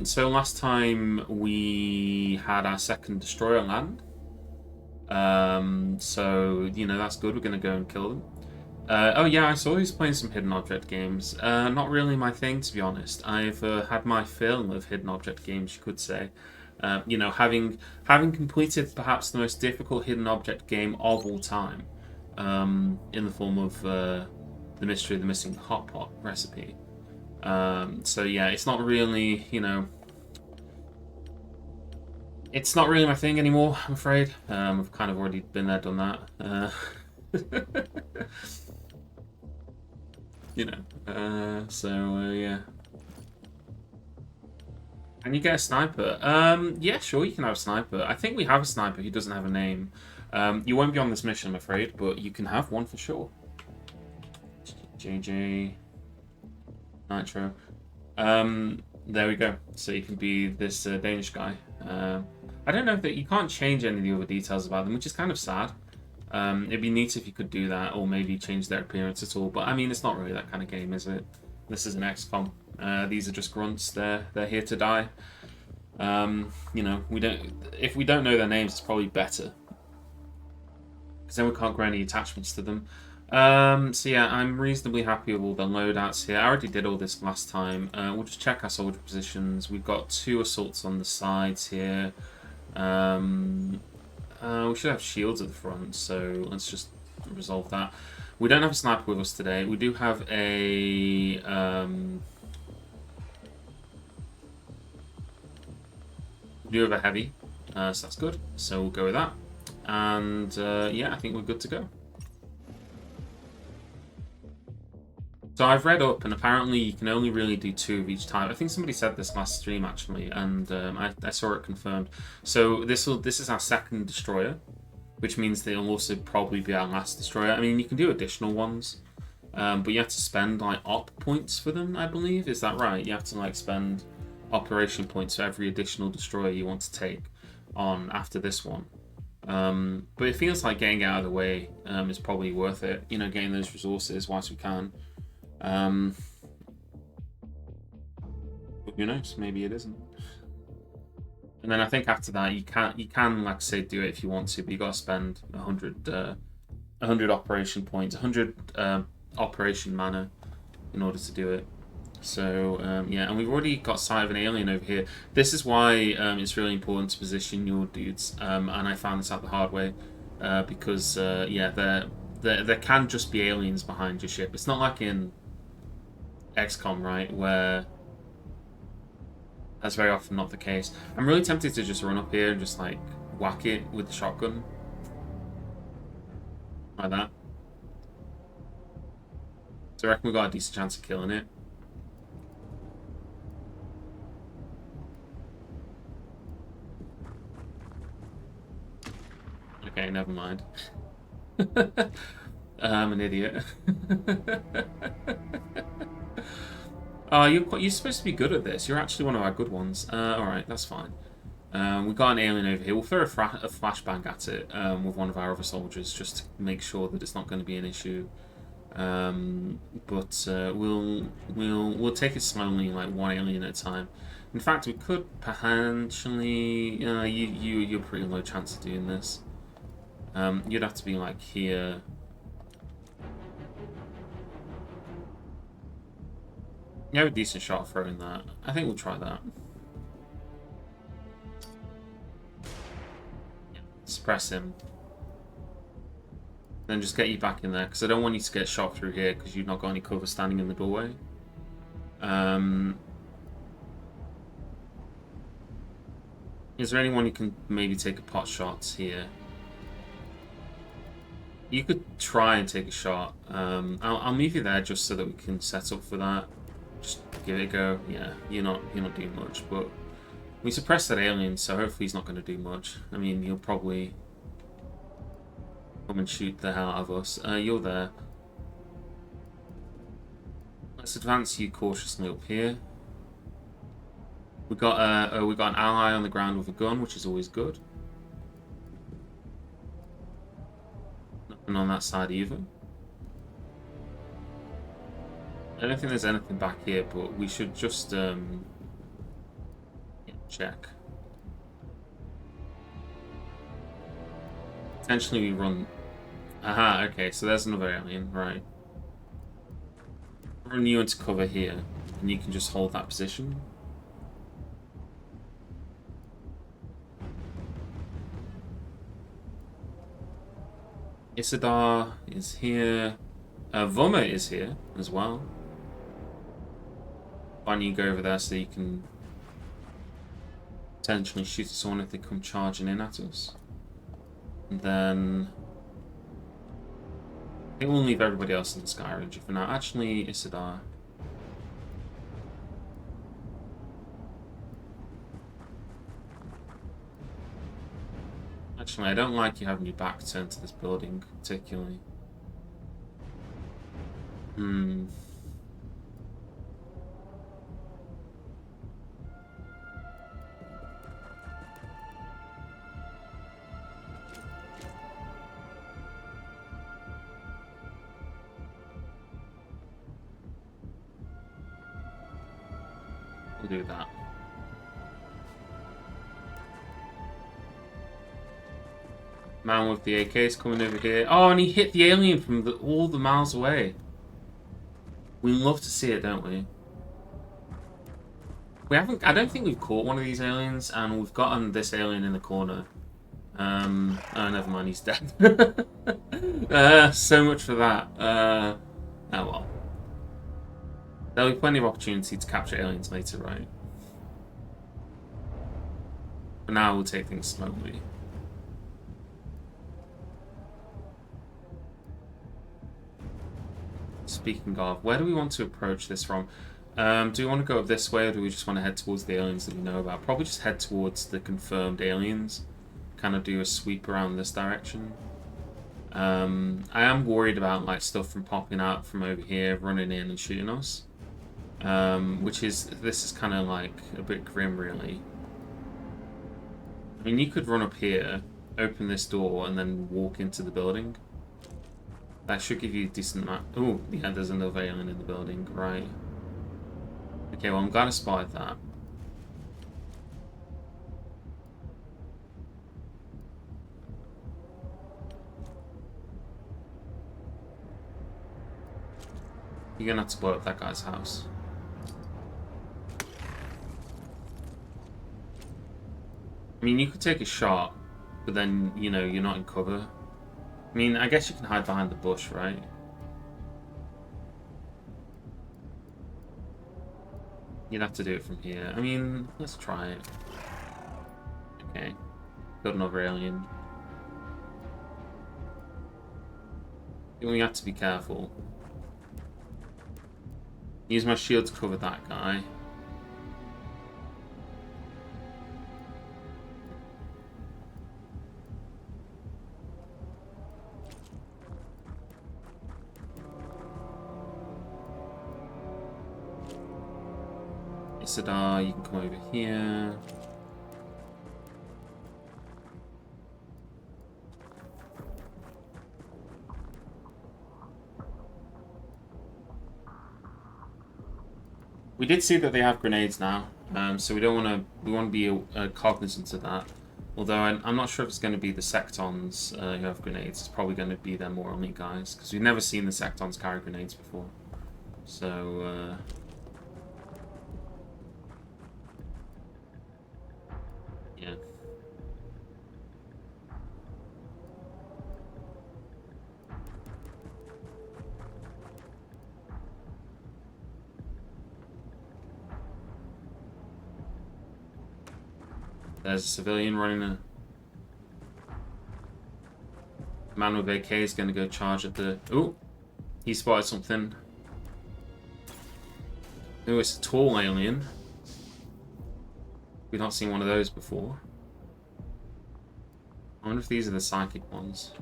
So last time we had our second destroyer land. So that's good. We're gonna go and kill them. Oh yeah, I saw he was playing some hidden object games. Not really my thing, to be honest. I've had my fill of hidden object games, you could say. Having completed perhaps the most difficult hidden object game of all time, in the form of the mystery of the missing hot pot recipe. So yeah, it's not really, it's not really my thing anymore, I'm afraid. I've kind of already been there, done that. Yeah. Can you get a sniper? Yeah, sure, you can have a sniper. I think we have a sniper who doesn't have a name. You won't be on this mission, I'm afraid, but you can have one for sure. JJ Nitro. There we go. So you can be this Danish guy. I don't know that you can't change any of the other details about them, which is kind of sad. It'd be neat if you could do that, or maybe change their appearance at all. But I mean, it's not really that kind of game, is it? This is an XCOM. These are just grunts. They're here to die. We don't. If we don't know their names, it's probably better, because then we can't grow any attachments to them. So yeah, I'm reasonably happy with all the loadouts here. I already did all this last time. We'll just check our soldier positions. We've got 2 assaults on the sides here. We should have shields at the front, so let's just resolve that. We don't have a sniper with us today. We do have a heavy, so that's good. So we'll go with that. And yeah, I think we're good to go. So I've read up, and apparently you can only really do 2 of each type. I think somebody said this last stream actually, and I saw it confirmed. So this is our second destroyer, which means that it'll also probably be our last destroyer. I mean, you can do additional ones, but you have to spend like op points for them, I believe. Is that right? You have to like spend operation points for every additional destroyer you want to take on after this one. But it feels like getting out of the way is probably worth it. Getting those resources whilst we can. But who knows? Maybe it isn't. And then I think after that you can like I say do it if you want to, but you got to spend 100 operation points, 100 operation mana in order to do it. So yeah, and we've already got sight of an alien over here. This is why it's really important to position your dudes. And I found this out the hard way because yeah, there can just be aliens behind your ship. It's not like in XCOM, right, where that's very often not the case. I'm really tempted to just run up here and just like whack it with the shotgun like that. So I reckon we got a decent chance of killing it. Okay, never mind. I'm an idiot. Oh, you're supposed to be good at this. You're actually one of our good ones. Alright, that's fine. We've got an alien over here. We'll throw a flashbang at it with one of our other soldiers just to make sure that it's not going to be an issue. But we'll take it slowly, like one alien at a time. In fact, we could potentially. You're pretty low chance of doing this. You'd have to be like here. You have a decent shot throwing that. I think we'll try that. Suppress him. Then just get you back in there, because I don't want you to get shot through here, because you've not got any cover standing in the doorway. Is there anyone you can maybe take a pot shot here? You could try and take a shot. I'll move you there just so that we can set up for that. Just give it a go. Yeah, you're not doing much, but we suppressed that alien, so hopefully he's not going to do much. I mean, he'll probably come and shoot the hell out of us. You're there. Let's advance you cautiously up here. We got an ally on the ground with a gun, which is always good. Nothing on that side either. I don't think there's anything back here, but we should just Check. Potentially we run... Aha, okay, so there's another alien, right. Run you into cover here, and you can just hold that position. Isidar is here. Voma is here as well. Why don't you go over there so you can potentially shoot someone if they come charging in at us. And then I think we'll leave everybody else in the Sky Ranger for now. Actually, Isidar. Actually, I don't like you having your back turned to this building, particularly. Hmm. We'll do that. Man with the AK is coming over here. Oh, and he hit the alien from all the miles away. We love to see it, don't we? We haven't... I don't think we've caught one of these aliens, and we've gotten this alien in the corner. Oh, never mind, he's dead. So much for that. Oh well. There'll be plenty of opportunity to capture aliens later, right? For now, we'll take things slowly. Speaking of, where do we want to approach this from? Do we want to go up this way, or do we just want to head towards the aliens that we know about? Probably just head towards the confirmed aliens. Kind of do a sweep around this direction. I am worried about like stuff from popping out from over here, running in and shooting us. This is kind of like a bit grim, really. I mean, you could run up here, open this door, and then walk into the building. That should give you a decent amount. Oh, yeah, there's another alien in the building, right? Okay, well, I'm glad I spotted that. You're gonna have to blow up that guy's house. I mean, you could take a shot, but then, you know, you're not in cover. I mean, I guess you can hide behind the bush, right? You'd have to do it from here. I mean, let's try it. Okay. Got another alien. We have to be careful. Use my shield to cover that guy. Isidar, you can come over here. We did see that they have grenades now, so we don't want to. We want to be cognizant of that. Although I'm not sure if it's going to be the Sectons who have grenades. It's probably going to be their more elite guys, because we've never seen the Sectons carry grenades before. So. Yeah. There's a civilian running a... Man with AK is going to go charge at the... Ooh! He spotted something. Ooh, it's a tall alien. We've not seen one of those before. I wonder if these are the psychic ones.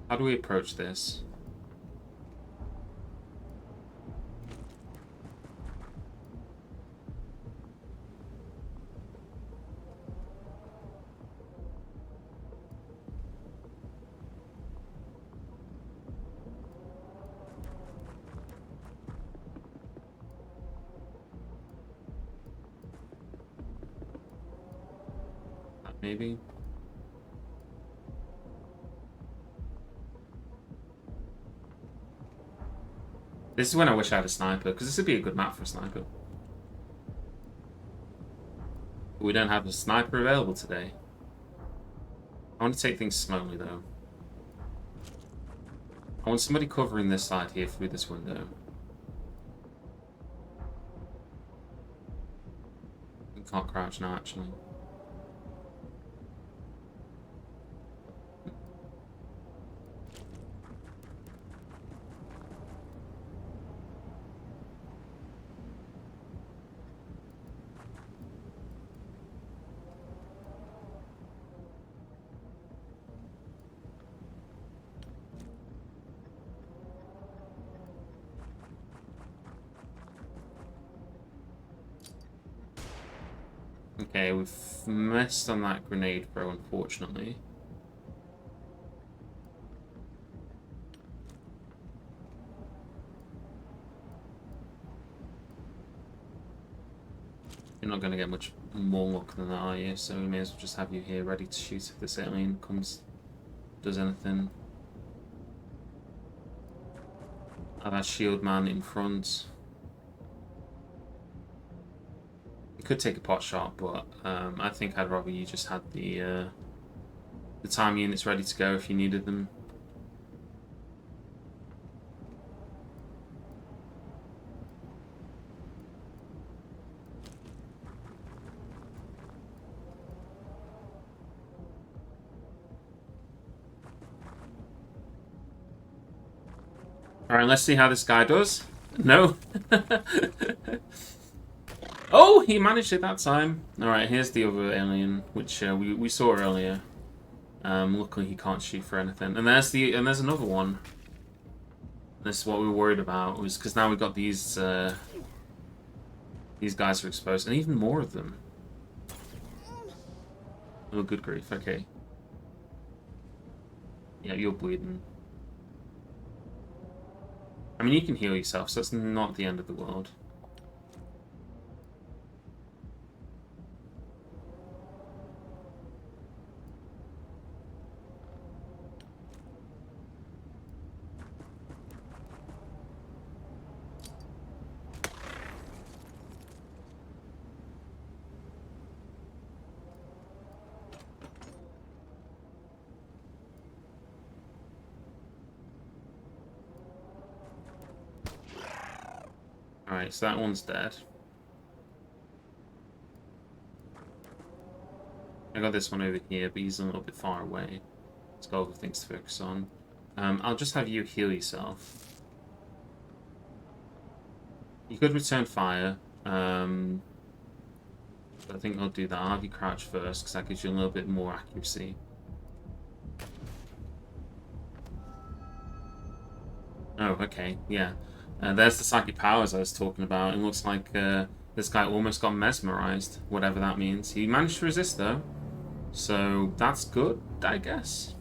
How do we approach this? maybe. This is when I wish I had a sniper, because this would be a good map for a sniper. But we don't have a sniper available today. I want to take things slowly, though. I want somebody covering this side here through this window. We can't crouch now, actually. Okay, we've missed on that grenade throw, unfortunately. You're not going to get much more luck than that, are you? So we may as well just have you here ready to shoot if this alien comes, does anything. Have that shield man in front. You could take a pot shot, but I think I'd rather you just had the time units ready to go if you needed them. Alright, let's see how this guy does. No. Oh, he managed it that time. Alright, here's the other alien, which we saw earlier. Luckily he can't shoot for anything. And there's another one. This is what we were worried about, was because now we've got these guys are exposed, and even more of them. Oh, good grief, okay. Yeah, you're bleeding. I mean, you can heal yourself, so that's not the end of the world. Alright, so that one's dead. I got this one over here, but he's a little bit far away. He's got other things to focus on. I'll just have you heal yourself. You could return fire. But I think I'll do that. I'll have you crouch first, because that gives you a little bit more accuracy. Oh, okay, yeah. There's the psychic powers I was talking about. It looks like this guy almost got mesmerized, whatever that means. He managed to resist, though. So that's good, I guess.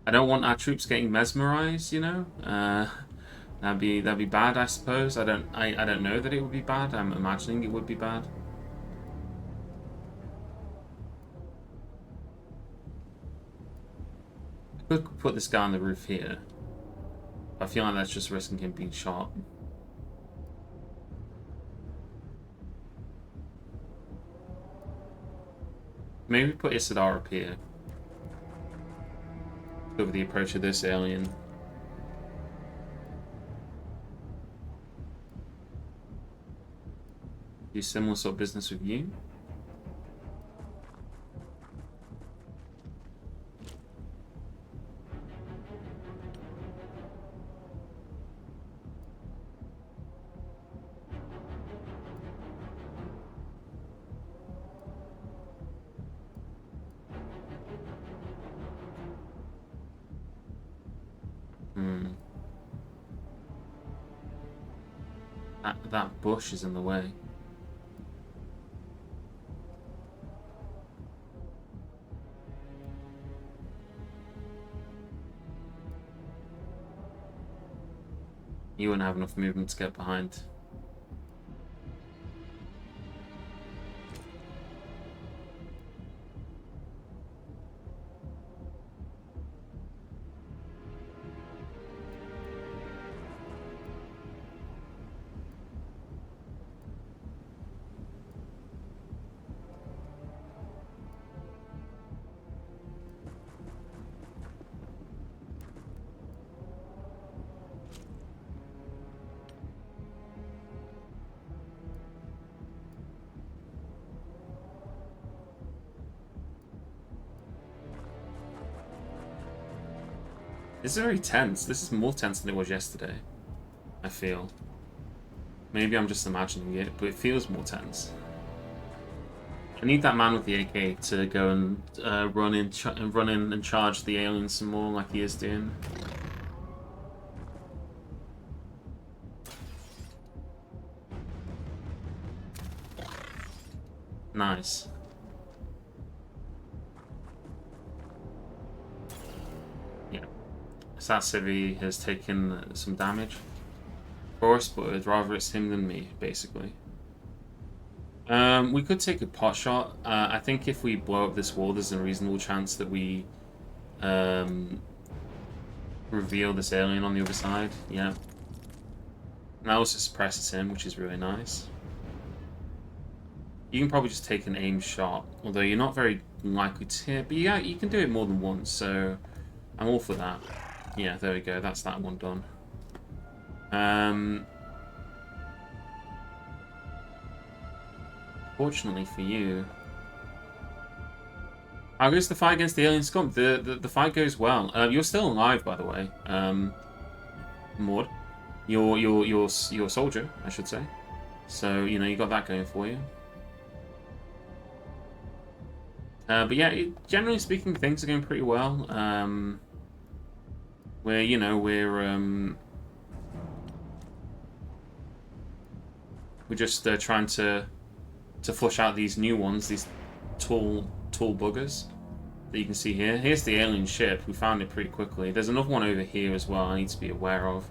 I don't want our troops getting mesmerized, you know. That'd be bad, I suppose. I don't know that it would be bad. I'm imagining it would be bad. I could put this guy on the roof here. I feel like that's just risking him being shot. Maybe put Isidar up here. Over the approach of this alien. Do similar sort of business with you. That bush is in the way. You wouldn't have enough movement to get behind. This is very tense. This is more tense than it was yesterday, I feel. Maybe I'm just imagining it, but it feels more tense. I need that man with the AK to go and run in and charge the aliens some more, like he is doing. Nice. Yeah. Sassivi has taken some damage. Of course, but rather it's him than me, basically. We could take a pot shot. I think if we blow up this wall, there's a reasonable chance that we reveal this alien on the other side. Yeah. That also suppresses him, which is really nice. You can probably just take an aim shot, although you're not very likely to hit. But yeah, you can do it more than once, so I'm all for that. Yeah, there we go. That's that one done. Fortunately for you, how goes the fight against the alien scum? The fight goes well. You're still alive, by the way. Maud, you're a soldier, I should say. So you know you got that going for you. But yeah, generally speaking, things are going pretty well. We're just trying to flush out these new ones, these tall buggers that you can see here. Here's the alien ship. We found it pretty quickly. There's another one over here as well I need to be aware of.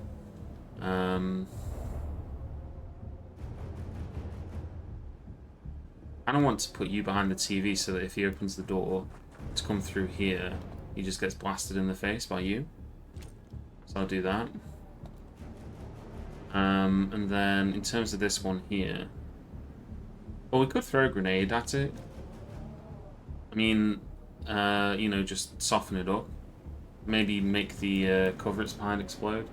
I don't want to put you behind the TV so that if he opens the door to come through here, he just gets blasted in the face by you. So I'll do that. And then in terms of this one here, well, we could throw a grenade at it. I mean, you know, just soften it up. Maybe make the cover it's behind explode.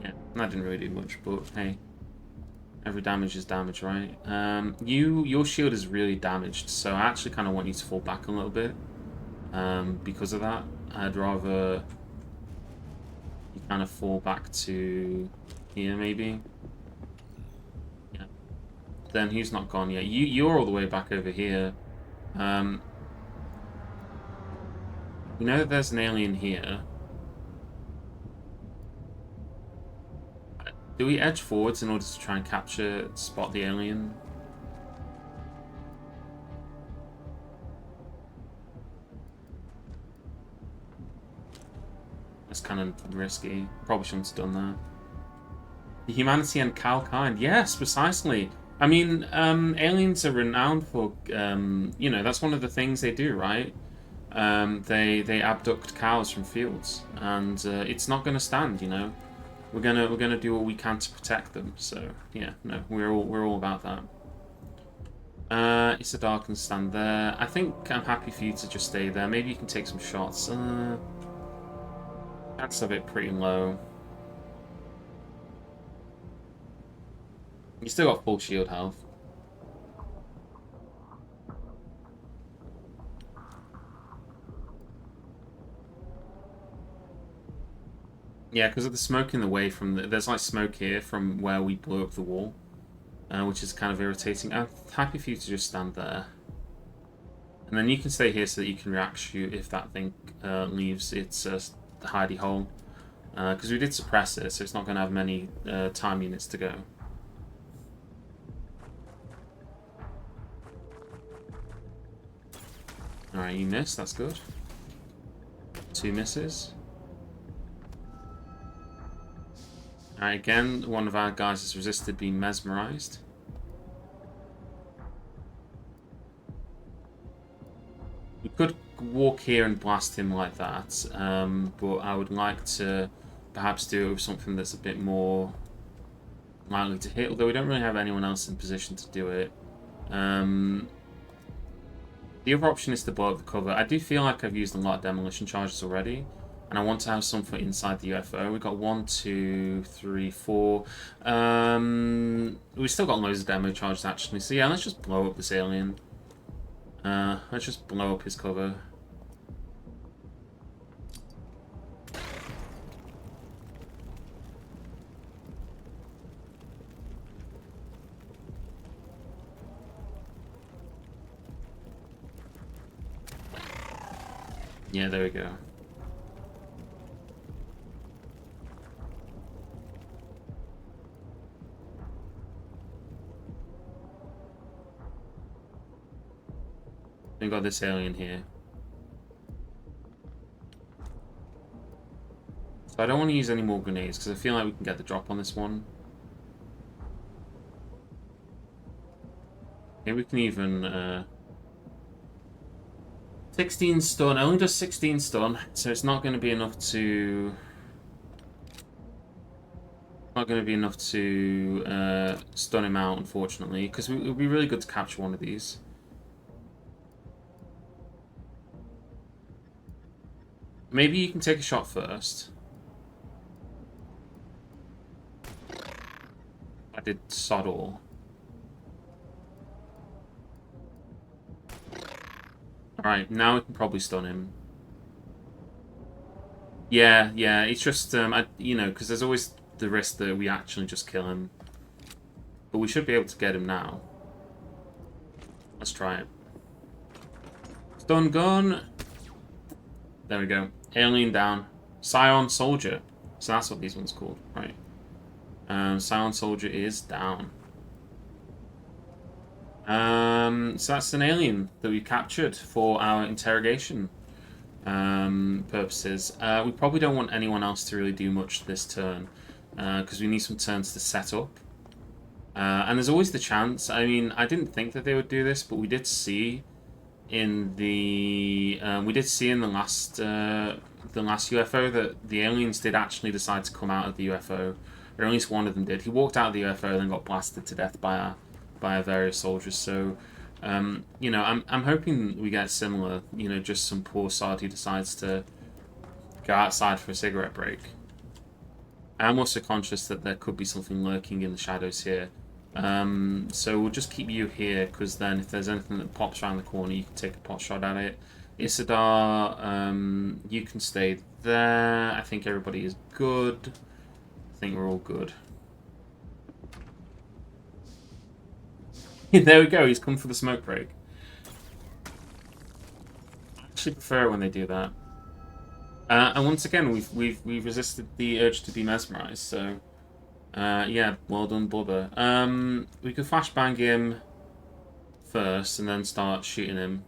Yeah, that didn't really do much, but hey. Every damage is damage, right? Your shield is really damaged, so I actually kind of want you to fall back a little bit. Because of that, I'd rather you kind of fall back to here, maybe. Yeah. Then he's not gone yet. You're all the way back over here. You know that there's an alien here. Do we edge forwards in order to try and spot the alien? That's kind of risky. Probably shouldn't have done that. The humanity and cow kind. Yes, precisely. I mean, aliens are renowned for, you know, that's one of the things they do, right? They abduct cows from fields, and it's not going to stand, you know. We're gonna do what we can to protect them. So yeah, no, we're all about that. It's a dark and stand there. I think I'm happy for you to just stay there. Maybe you can take some shots. That's a bit pretty low. You still got full shield health. Yeah, because of the smoke in the way from there's like smoke here from where we blew up the wall, which is kind of irritating. I'm happy for you to just stand there, and then you can stay here so that you can react shoot if that thing leaves its hidey hole, because we did suppress it, so it's not going to have many time units to go. All right, you missed. That's good. 2 misses. Alright, again, one of our guys has resisted being mesmerized. We could walk here and blast him like that, but I would like to perhaps do it with something that's a bit more likely to hit, although we don't really have anyone else in position to do it. The other option is to blow up the cover. I do feel like I've used a lot of demolition charges already, and I want to have some for inside the UFO. We've got 1, 2, 3, 4. We've still got loads of demo charges actually. So yeah, let's just blow up this alien. Let's just blow up his cover. Yeah, there we go. We got this alien here. So I don't want to use any more grenades because I feel like we can get the drop on this one. Maybe we can even 16 stun. Only does 16 stun, so it's not going to be enough to. Not going to be enough to stun him out, unfortunately, because it would be really good to capture one of these. Maybe you can take a shot first. I did sod all. Alright, now we can probably stun him. Yeah, it's just, you know, because there's always the risk that we actually just kill him. But we should be able to get him now. Let's try it. Stun gun. There we go. Alien down. Scion Soldier. So that's what these ones called, right? Scion Soldier is down. So that's an alien that we captured for our interrogation purposes. We probably don't want anyone else to really do much this turn because we need some turns to set up. And there's always the chance. I mean, I didn't think that they would do this, but we did see in the last UFO that the aliens did actually decide to come out of the UFO, or at least one of them did. He walked out of the UFO and then got blasted to death by our various soldiers. So, you know, I'm hoping we get similar. You know, just some poor sod who decides to go outside for a cigarette break. I'm also conscious that there could be something lurking in the shadows here. So we'll just keep you here, because then if there's anything that pops around the corner, you can take a pot shot at it. Isidar, you can stay there. I think everybody is good. I think we're all good. There we go, he's come for the smoke break. I actually prefer it when they do that. And once again, we've resisted the urge to be mesmerized, so yeah, well done, Blubber. We could flashbang him first and then start shooting him.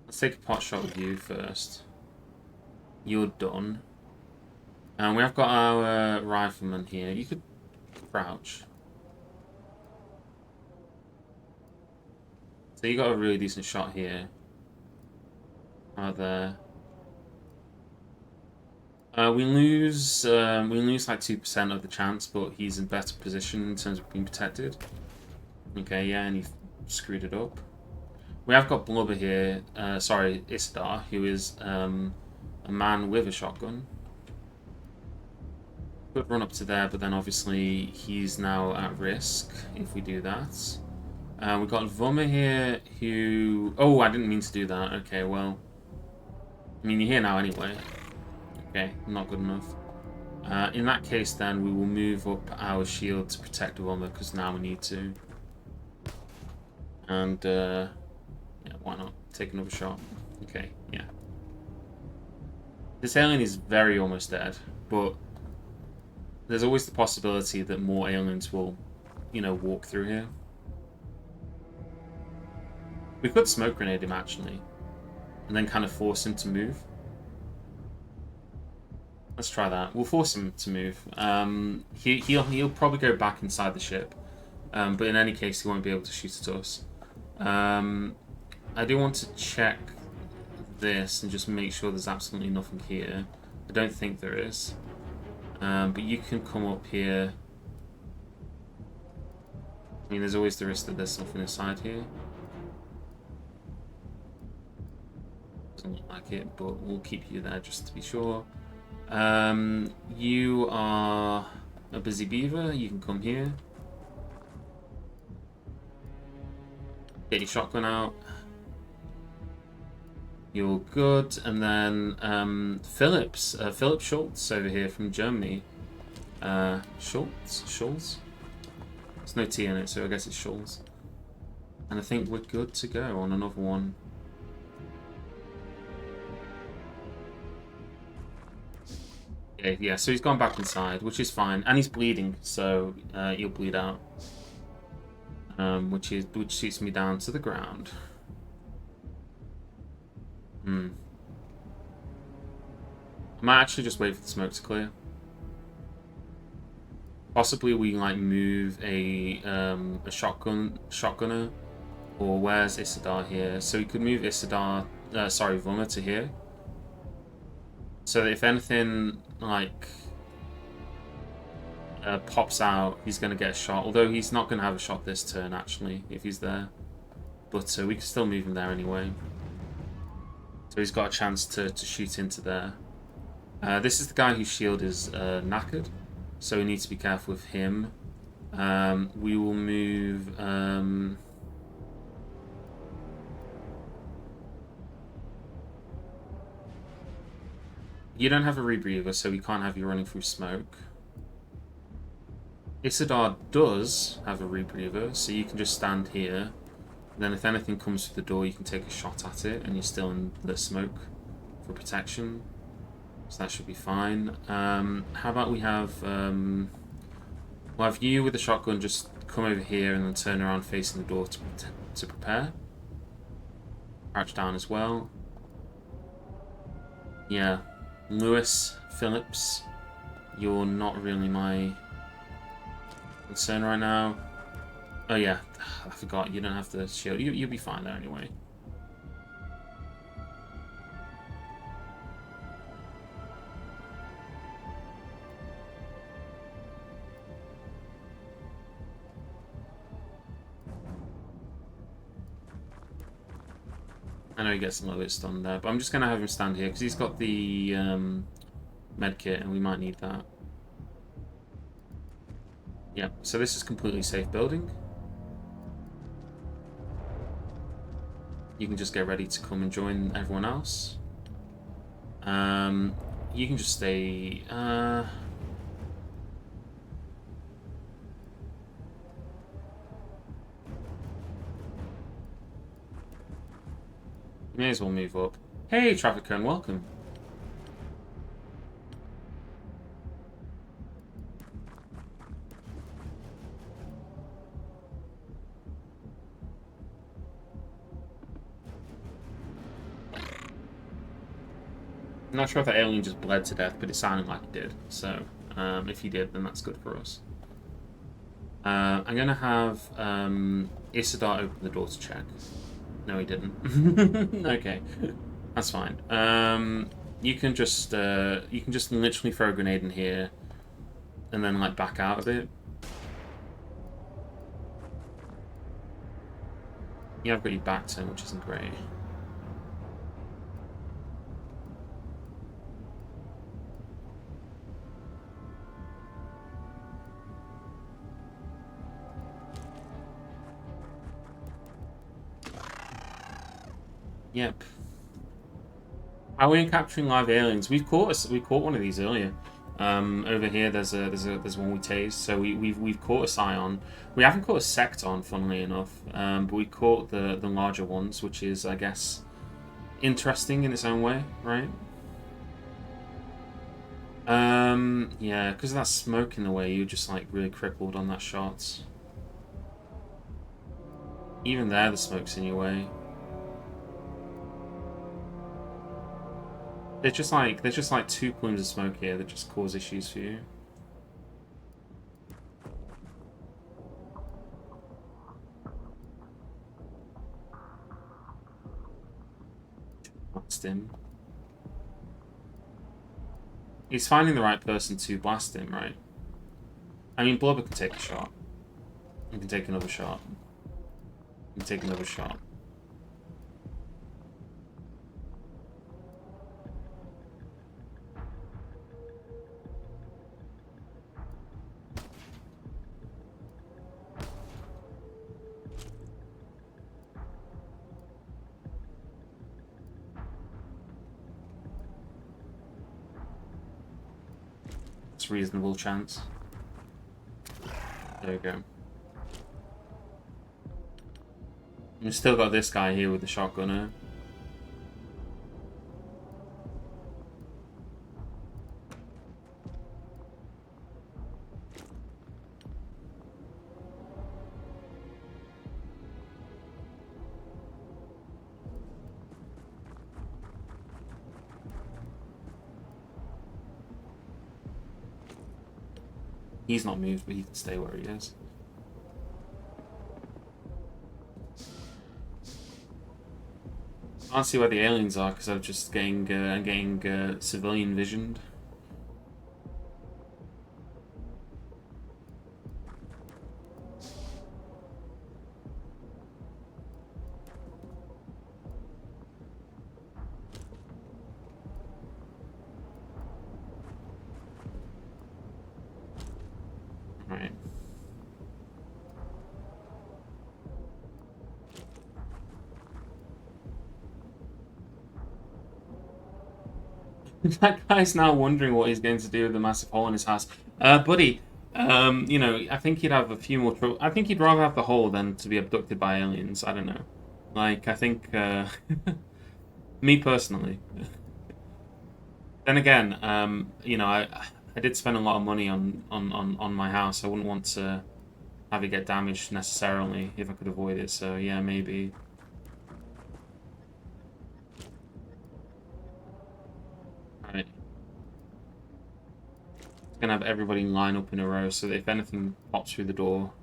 Let's take a pot shot with you first. You're done. And we have got our rifleman here. You could crouch. So you got a really decent shot here. Out there. We lose like 2% of the chance, but he's in better position in terms of being protected. Okay, yeah, and he screwed it up. We have got Blubber here, sorry, Isidar, who is a man with a shotgun. Could run up to there, but then obviously he's now at risk if we do that. We've got Vummer here, who... Oh, I didn't mean to do that. Okay, well... I mean, you're here now anyway. Okay, not good enough. In that case, then, we will move up our shield to protect Vummer, because now we need to. And, yeah, why not? Take another shot. Okay, yeah. This alien is very almost dead, but there's always the possibility that more aliens will, you know, walk through here. We could smoke grenade him, actually, and then kind of force him to move. Let's try that. We'll force him to move. He'll probably go back inside the ship, but in any case, he won't be able to shoot at us. I do want to check this and just make sure there's absolutely nothing here. I don't think there is. But you can come up here. I mean, there's always the risk that there's something inside here. Doesn't look like it, but we'll keep you there just to be sure. You are a busy beaver. You can come here. Get your shotgun out. You're good. And then Philip Schultz over here from Germany. Schultz? There's no T in it, so I guess it's Schultz. And I think we're good to go on another one. Yeah, so he's gone back inside, which is fine. And he's bleeding, so he'll bleed out. Which shoots me down to the ground. I might actually just wait for the smoke to clear. Possibly we like move a shotgunner, or where's Isidar here? So we could move Vummer to here. So that if anything like pops out, he's going to get a shot. Although he's not going to have a shot this turn actually, if he's there. But we can still move him there anyway. So he's got a chance to shoot into there. This is the guy whose shield is knackered. So we need to be careful with him. We will move... you don't have a rebreather, so we can't have you running through smoke. Isidar does have a rebreather, so you can just stand here. Then if anything comes through the door, you can take a shot at it, and you're still in the smoke for protection. So that should be fine. How about we have... we'll have you with the shotgun just come over here and then turn around facing the door to prepare. Crouch down as well. Yeah. Lewis, Phillips, you're not really my concern right now. Oh yeah, I forgot, you don't have the shield. You'll be fine there anyway. I know he gets a little bit stunned there, but I'm just going to have him stand here because he's got the med kit and we might need that. Yeah, so this is completely safe building. You can just get ready to come and join everyone else. You can just stay... you may as well move up. Hey, Traffic Cone, welcome. I'm not sure if that alien just bled to death, but it sounded like it did. So, if he did, then that's good for us. I'm going to have Isidar open the door to check. No, he didn't. Okay, that's fine. You can just literally throw a grenade in here, and then like back out of it. Yeah, I've got you back to him, which isn't great. Yep. How are we capturing live aliens? We caught one of these earlier. Over here, there's one we tased. So we've caught a Scion. We haven't caught a Secton, funnily enough. But we caught the larger ones, which is, I guess, interesting in its own way, right? Yeah, because of that smoke in the way, you're just like really crippled on that shot. Even there, the smoke's in your way. There's just like 2 plumes of smoke here that just cause issues for you. Blast him. He's finding the right person to blast him, right? I mean, Blubber can take a shot. He can take another shot. He can take another shot. Reasonable chance. There we go. We've still got this guy here with the shotgunner. He's not moved, but he can stay where he is. I can't see where the aliens are because I'm just getting civilian visioned. Right. That guy's now wondering what he's going to do with the massive hole in his house. Buddy, you know, I think he'd have a few more trouble. I think he'd rather have the hole than to be abducted by aliens. I don't know. Like, I think, me personally. Then again, you know, I did spend a lot of money on my house. I wouldn't want to have it get damaged necessarily if I could avoid it. So yeah, maybe. Right. It's gonna have everybody line up in a row so that if anything pops through the door.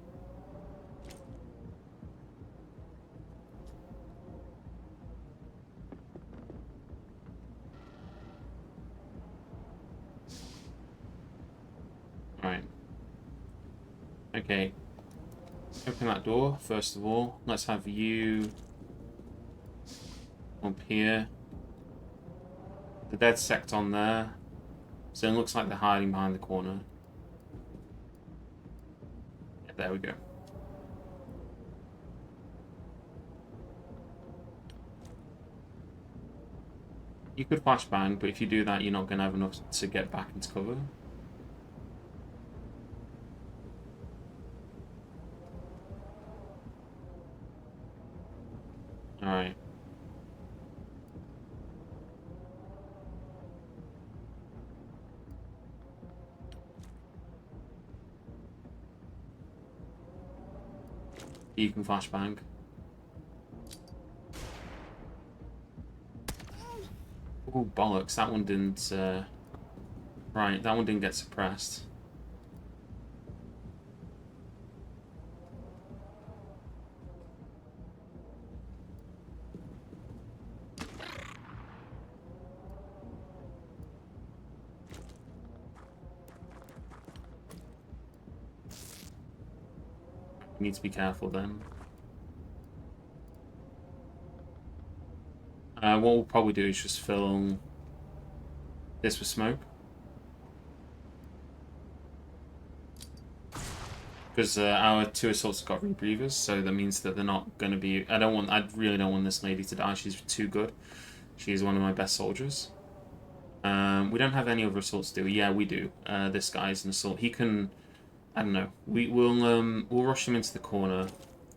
Right. Okay. Open that door, first of all. Let's have you up here. The dead sect on there. So it looks like they're hiding behind the corner. Yeah, there we go. You could flashbang, but if you do that, you're not going to have enough to get back into cover. Alright. You can flashbang. Oh, bollocks. That one didn't... Right, that one didn't get suppressed. You need to be careful then. What we'll probably do is just fill this with smoke. Because our 2 assaults got rebreathers, so that means that they're not going to be... I really don't want this lady to die. She's too good. She's one of my best soldiers. We don't have any other assaults, do we? Yeah, we do. This guy's an assault. He can... I don't know. We'll rush him into the corner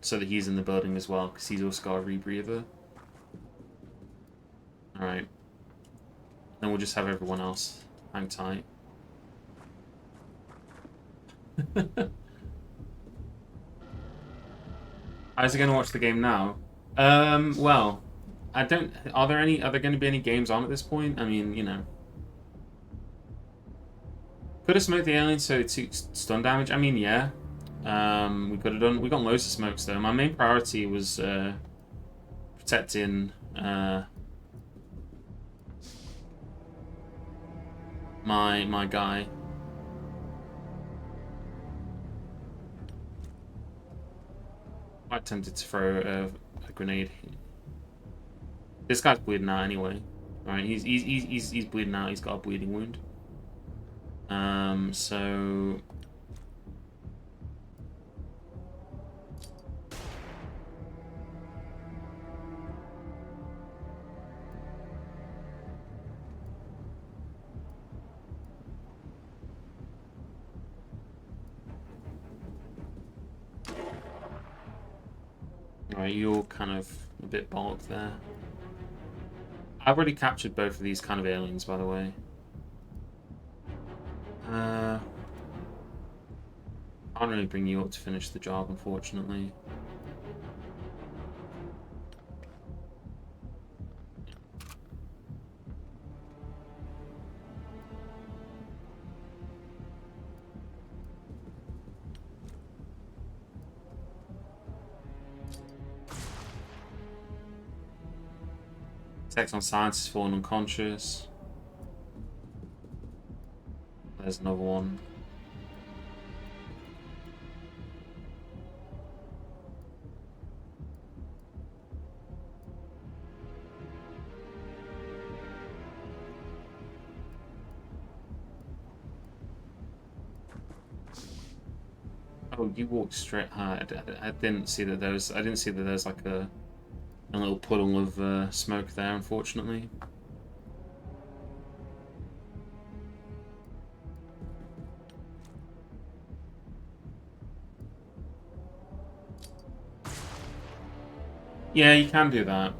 so that he's in the building as well, because he's also got a rebreather. Alright. Then we'll just have everyone else hang tight. How's he going to watch the game now? Well, I don't... Are there going to be any games on at this point? I mean, you know. Could have smoked the alien so it took stun damage. I mean, yeah. We could have done... We got loads of smokes, though. My main priority was protecting my guy. Quite tempted to throw a grenade. This guy's bleeding out anyway. Alright, he's bleeding out. He's got a bleeding wound. So... Alright, you're kind of a bit bollocked there. I've already captured both of these kind of aliens, by the way. Can't really bring you up to finish the job, unfortunately. Secton Science has fallen unconscious. There's another one. Oh, you walked straight hard. I didn't see that there was. I didn't see that there's like a little puddle of smoke there, unfortunately. Yeah, you can do that.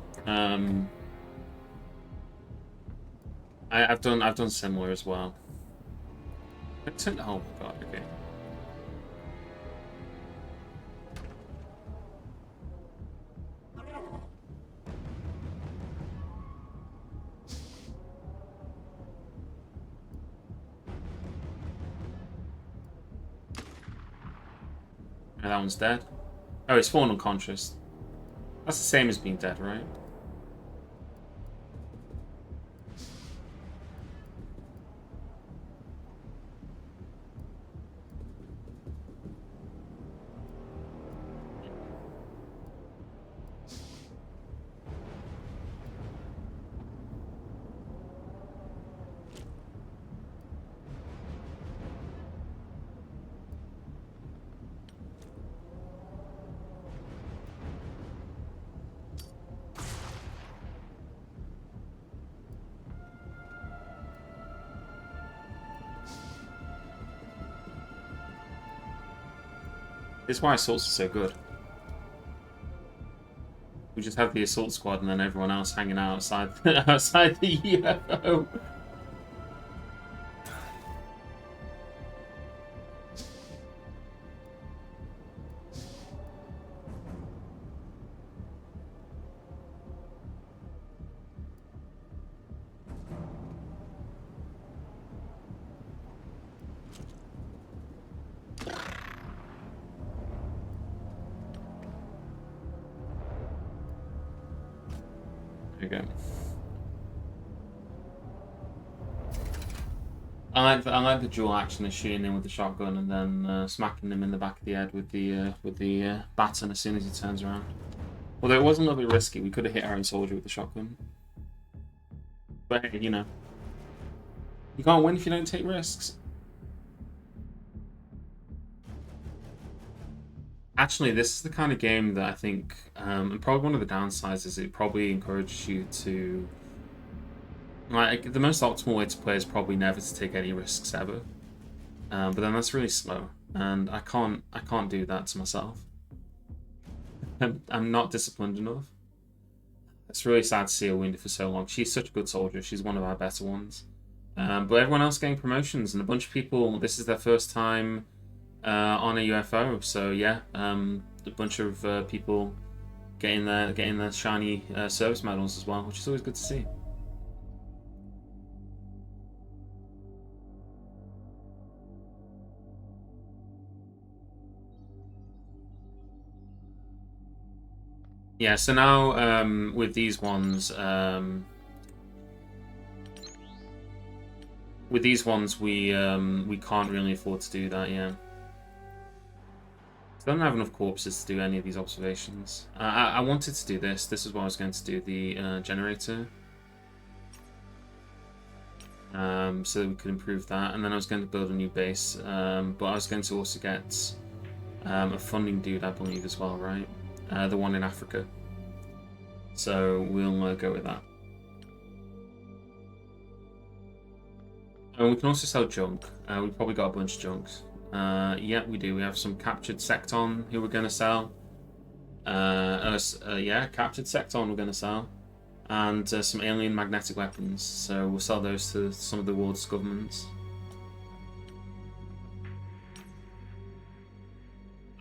I've done similar as well. Oh my god, okay. Yeah, that one's dead. Oh, it's fallen unconscious. That's the same as being dead, right? This is why assaults are so good. We just have the assault squad and then everyone else hanging out outside outside the UFO. There you go. I like the dual action of shooting him with the shotgun and then smacking him in the back of the head with the baton as soon as he turns around. Although it was a little bit risky, we could have hit our own soldier with the shotgun. But hey, you know, you can't win if you don't take risks. Actually, this is the kind of game that I think, and probably one of the downsides is it probably encourages you to, like, the most optimal way to play is probably never to take any risks ever. But then that's really slow, and I can't do that to myself. I'm not disciplined enough. It's really sad to see her wounded for so long. She's such a good soldier. She's one of our better ones. But everyone else getting promotions, and a bunch of people, this is their first time on a UFO. So yeah, a bunch of people getting their shiny service medals as well, which is always good to see. Yeah, so now with these ones, we can't really afford to do that. Yeah, so I don't have enough corpses to do any of these observations. I wanted to do this. This is what I was going to do, the generator, so that we could improve that, and then I was going to build a new base. But I was going to also get a funding dude, I believe, as well, right? The one in Africa. So we'll go with that. And we can also sell junk. We've probably got a bunch of junks. Yeah, we do. We have some captured Secton who we're going to sell. Yeah, captured Secton we're going to sell. And some alien magnetic weapons. So we'll sell those to some of the world's governments.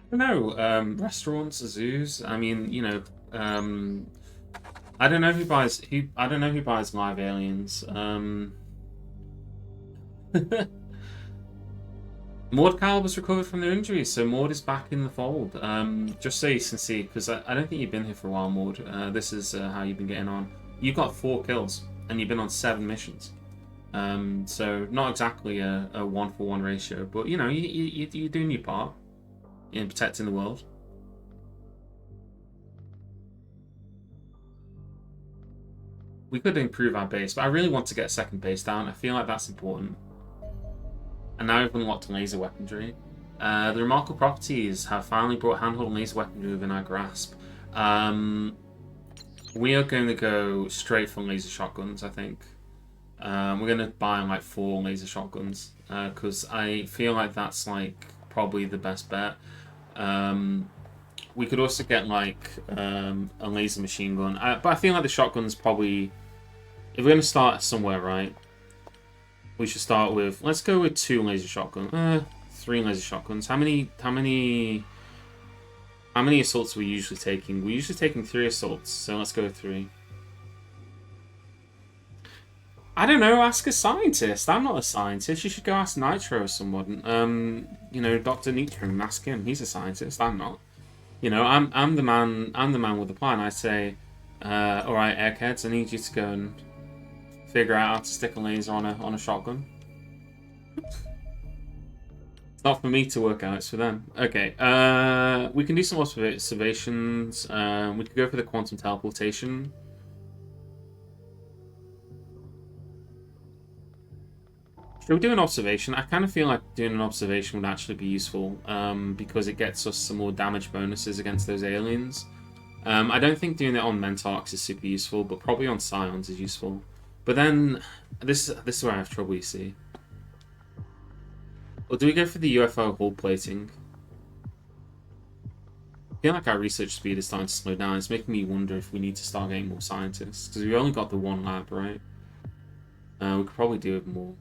I don't know. Restaurants, zoos. I mean, you know, I don't know who buys I don't know who buys live aliens. Maud Calver's recovered from their injuries, so Maud is back in the fold. Just so you can see, because I don't think you've been here for a while, Maud. This is how you've been getting on. You've got 4 kills, and you've been on 7 missions. So not exactly a 1-for-1 ratio, but you know, you're doing your part in protecting the world. We could improve our base, but I really want to get a second base down. I feel like that's important. And now we've unlocked laser weaponry. The remarkable properties have finally brought handheld laser weaponry within our grasp. We are going to go straight for laser shotguns, I think. We're going to buy like 4 laser shotguns because I feel like that's like probably the best bet. We could also get like a laser machine gun, but I feel like the shotgun's probably, if we're going to start somewhere, right, we should start with, let's go with 2 laser shotguns, 3 laser shotguns. How many assaults are we usually taking? We're usually taking 3 assaults, so let's go with 3. I don't know, ask a scientist. I'm not a scientist. You should go ask Nitro or someone. You know, Dr. Nitro, and ask him. He's a scientist. I'm not. You know, I'm the man with the plan. I say, alright, eggheads, I need you to go and figure out how to stick a laser on a shotgun. It's not for me to work out, it's for them. Okay, we can do some observations. We could go for the quantum teleportation. Should we do an observation? I kind of feel like doing an observation would actually be useful because it gets us some more damage bonuses against those aliens. I don't think doing it on Mentarchs is super useful, but probably on Scions is useful. But then, this is where I have trouble, you see. Or do we go for the UFO hull plating? I feel like our research speed is starting to slow down. It's making me wonder if we need to start getting more scientists. Because we've only got the 1 lab, right? We could probably do it more.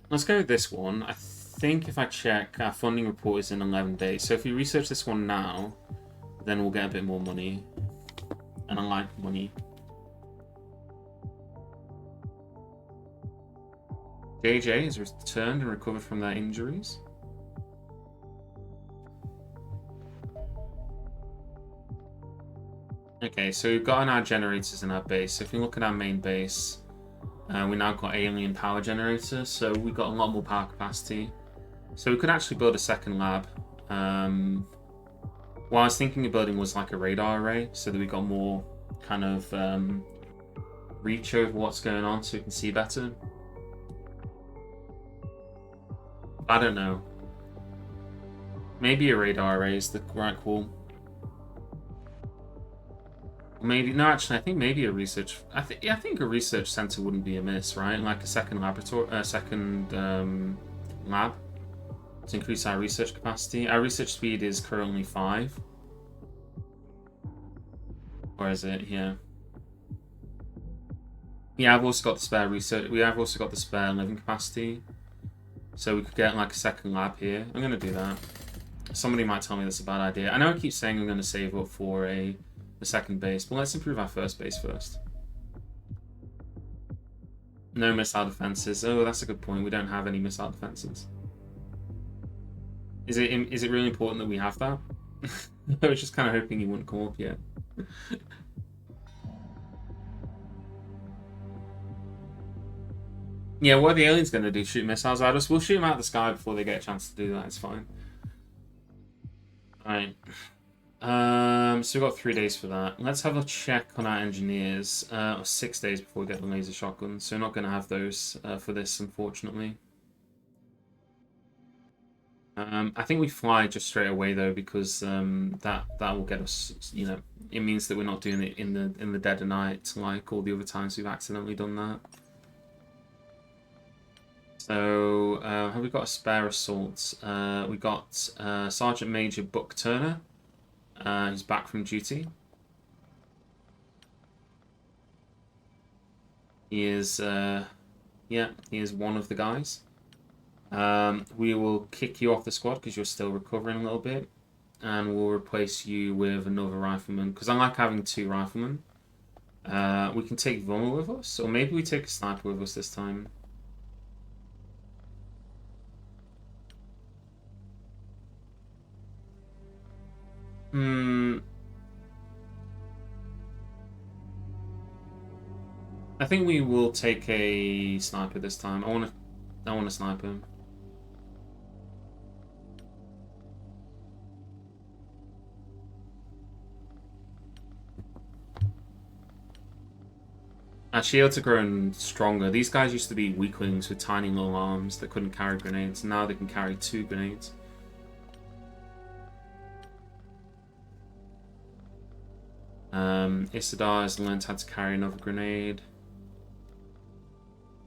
Let's go with this one. I think if I check, our funding report is in 11 days. So if we research this one now, then we'll get a bit more money. And I like money. JJ has returned and recovered from their injuries. Okay, so we've got our generators in our base. So if you look at our main base, we now got alien power generators, so we've got a lot more power capacity. So we could actually build a second lab. What I was thinking of building was like a radar array, so that we got more kind of reach over what's going on, so we can see better. I don't know. Maybe a radar array is the right call. Maybe no. Actually, I think maybe a research. I think a research center wouldn't be amiss, right? Like a second laboratory, lab to increase our research capacity. Our research speed is currently 5. Where is it? Here. Yeah, I've also got the spare research. We have also got the spare living capacity, so we could get like a second lab here. I'm gonna do that. Somebody might tell me that's a bad idea. I know I keep saying I'm gonna save up for the second base, but let's improve our first base first. No missile defenses. Oh, that's a good point. We don't have any missile defenses. Is it really important that we have that? I was just kind of hoping you wouldn't come up yet. Yeah, what are the aliens going to do? Shoot missiles at us? We'll shoot them out of the sky before they get a chance to do that. It's fine. Alright. So we've got 3 days for that. Let's have a check on our engineers. 6 days before we get the laser shotguns. So we're not going to have those for this, unfortunately. I think we fly just straight away though, because that will get us. You know, it means that we're not doing it in the dead of night like all the other times we've accidentally done that. So have we got a spare assault? We got Sergeant Major Buck Turner. He's back from duty. He is, yeah, he is one of the guys. We will kick you off the squad because you're still recovering a little bit, and we'll replace you with another rifleman because I like having 2 riflemen. We can take Voma with us, or maybe we take a sniper with us this time. Hmm. I think we will take a sniper this time. I want to snipe him. Our shields are growing stronger. These guys used to be weaklings with tiny little arms that couldn't carry grenades. Now they can carry 2 grenades. Isidar has learned how to carry another grenade.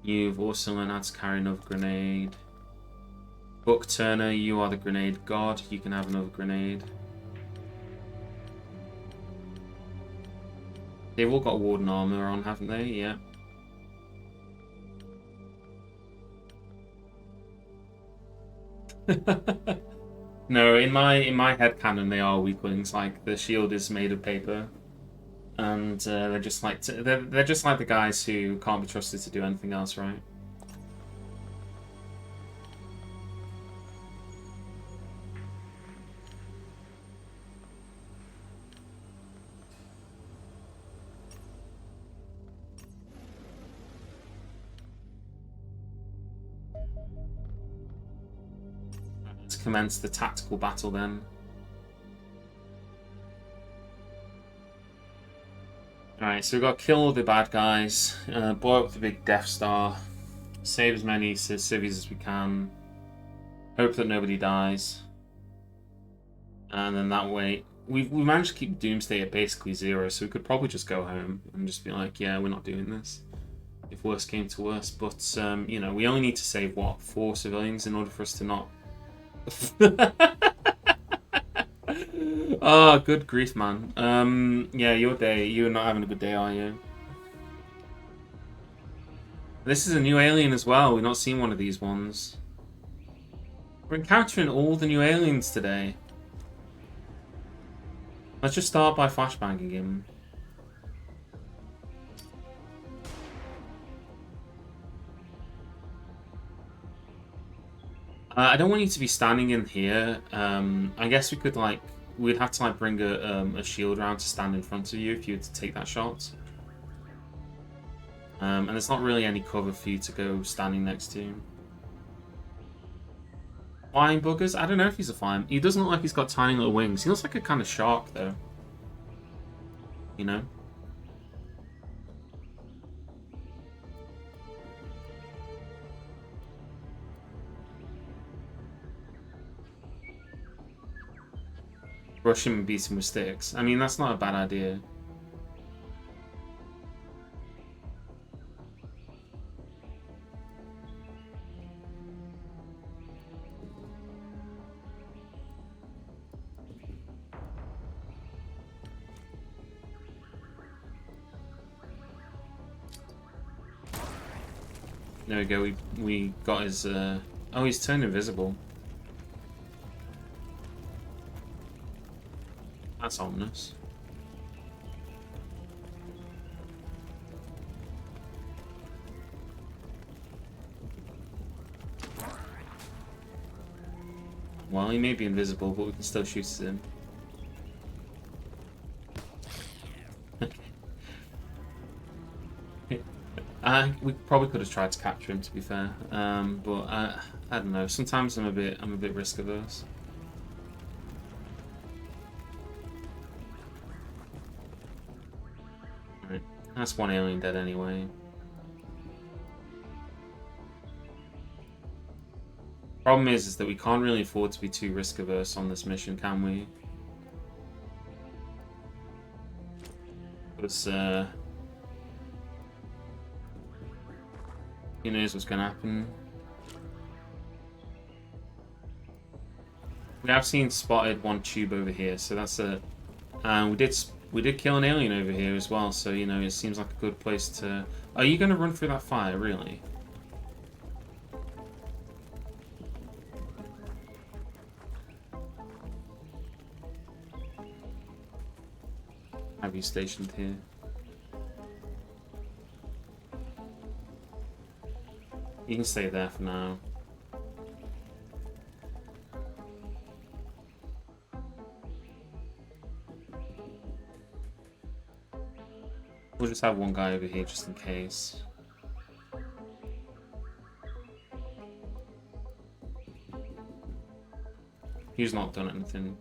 You've also learned how to carry another grenade. Book Turner, you are the grenade god. You can have another grenade. They've all got warden armor on, haven't they? Yeah. No, in my headcanon they are weaklings. Like the shield is made of paper, and they're just like they're just like the guys who can't be trusted to do anything else, right? Let's commence the tactical battle then. Alright, so we've got to kill all the bad guys, blow up the big Death Star, save as many civvies as we can, hope that nobody dies, and then that way we managed to keep Doomsday at basically 0, so we could probably just go home and just be like, yeah, we're not doing this, if worse came to worse. But you know, we only need to save what, 4 civilians in order for us to not. Oh, good grief, man. Yeah, your day. You're not having a good day, are you? This is a new alien as well. We've not seen one of these ones. We're encountering all the new aliens today. Let's just start by flashbanging him. I don't want you to be standing in here. I guess we could like we'd have to like bring a shield around to stand in front of you if you were to take that shot. And there's not really any cover for you to go standing next to. Flying buggers? I don't know if he's a flying. He doesn't look like he's got tiny little wings. He looks like a kind of shark though. You know? Rush him and beat him with sticks. I mean, that's not a bad idea. There we go. We got his. Oh, he's turned invisible. That's ominous. Well, he may be invisible, but we can still shoot at him. We probably could have tried to capture him, to be fair. But I don't know. Sometimes I'm a bit risk averse. Right, that's one alien dead anyway. Problem is that we can't really afford to be too risk averse on this mission, can we? Because who knows what's going to happen. We have seen spotted one tube over here, so that's a. We did kill an alien over here as well, so you know it seems like a good place to. Are you going to run through that fire, really? Have you stationed here? You can stay there for now. We'll just have one guy over here just in case. He's not done anything.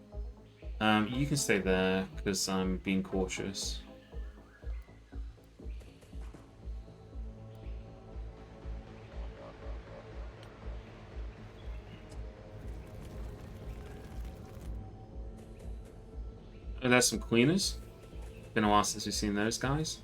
You can stay there because I'm being cautious. Oh, there's some cleaners. Been a while since we've seen those guys.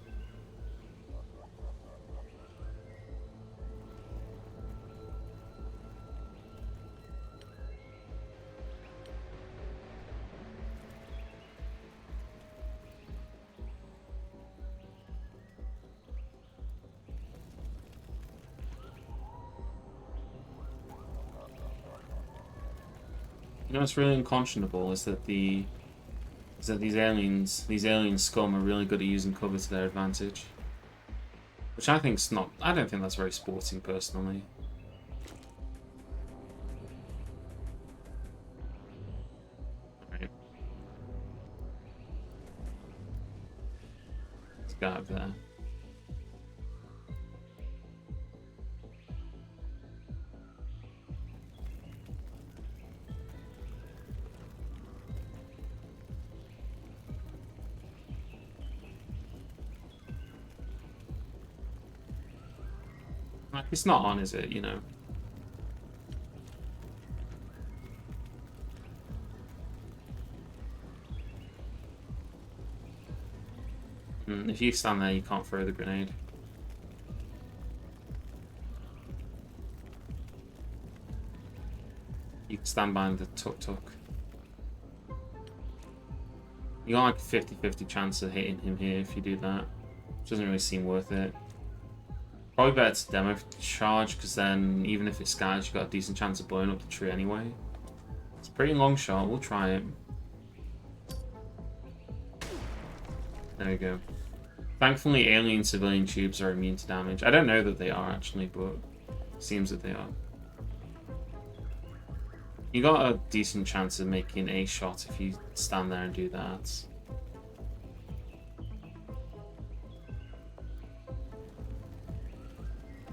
You know what's really unconscionable is that these alien scum are really good at using cover to their advantage. Which I think's not. I don't think that's very sporting, personally. Alright. Let's go over there. It's not on, is it? You know. If you stand there, you can't throw the grenade. You can stand behind the tuk-tuk. You got like a 50-50 chance of hitting him here if you do that. Doesn't really seem worth it. Probably better to demo charge, because then even if it scatters, you've got a decent chance of blowing up the tree anyway. It's a pretty long shot, we'll try it. There we go. Thankfully, alien civilian tubes are immune to damage. I don't know that they are actually, but it seems that they are. You got a decent chance of making a shot if you stand there and do that.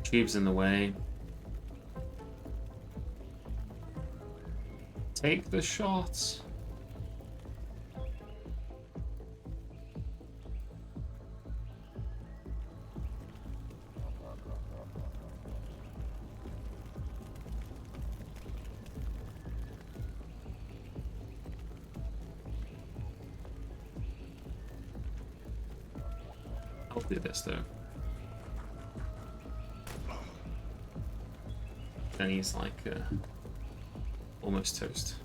Tube's in the way. Take the shot. I'll do this though. Then he's like almost toast.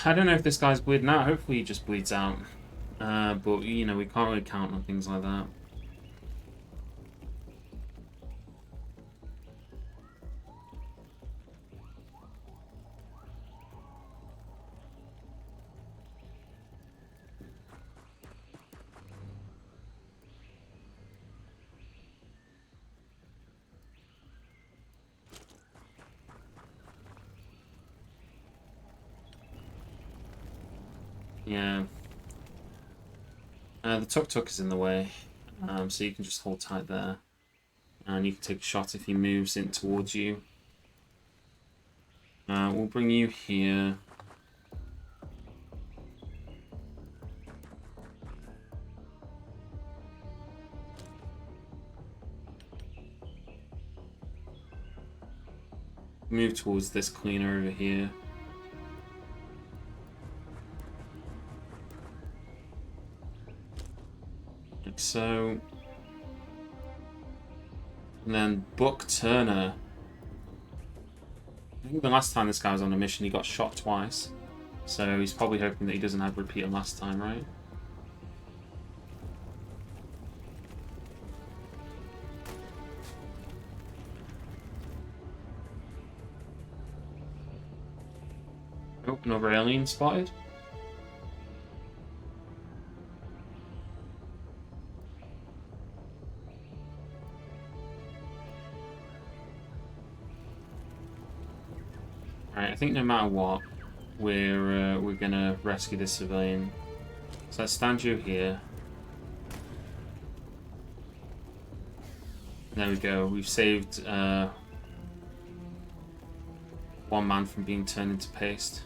I don't know if this guy's bleeding out. Hopefully he just bleeds out. But, you know, we can't really count on things like that. Yeah. The tuk-tuk is in the way, so you can just hold tight there. And you can take a shot if he moves in towards you. We'll bring you here. Move towards this cleaner over here. Like so. And then Buck Turner. I think the last time this guy was on a mission, he got shot twice. So he's probably hoping that he doesn't have a repeat of last time, right? Oh, another alien spotted. Alright, I think no matter what, we're gonna rescue this civilian. So let's stand you here. There we go. We've saved one man from being turned into paste.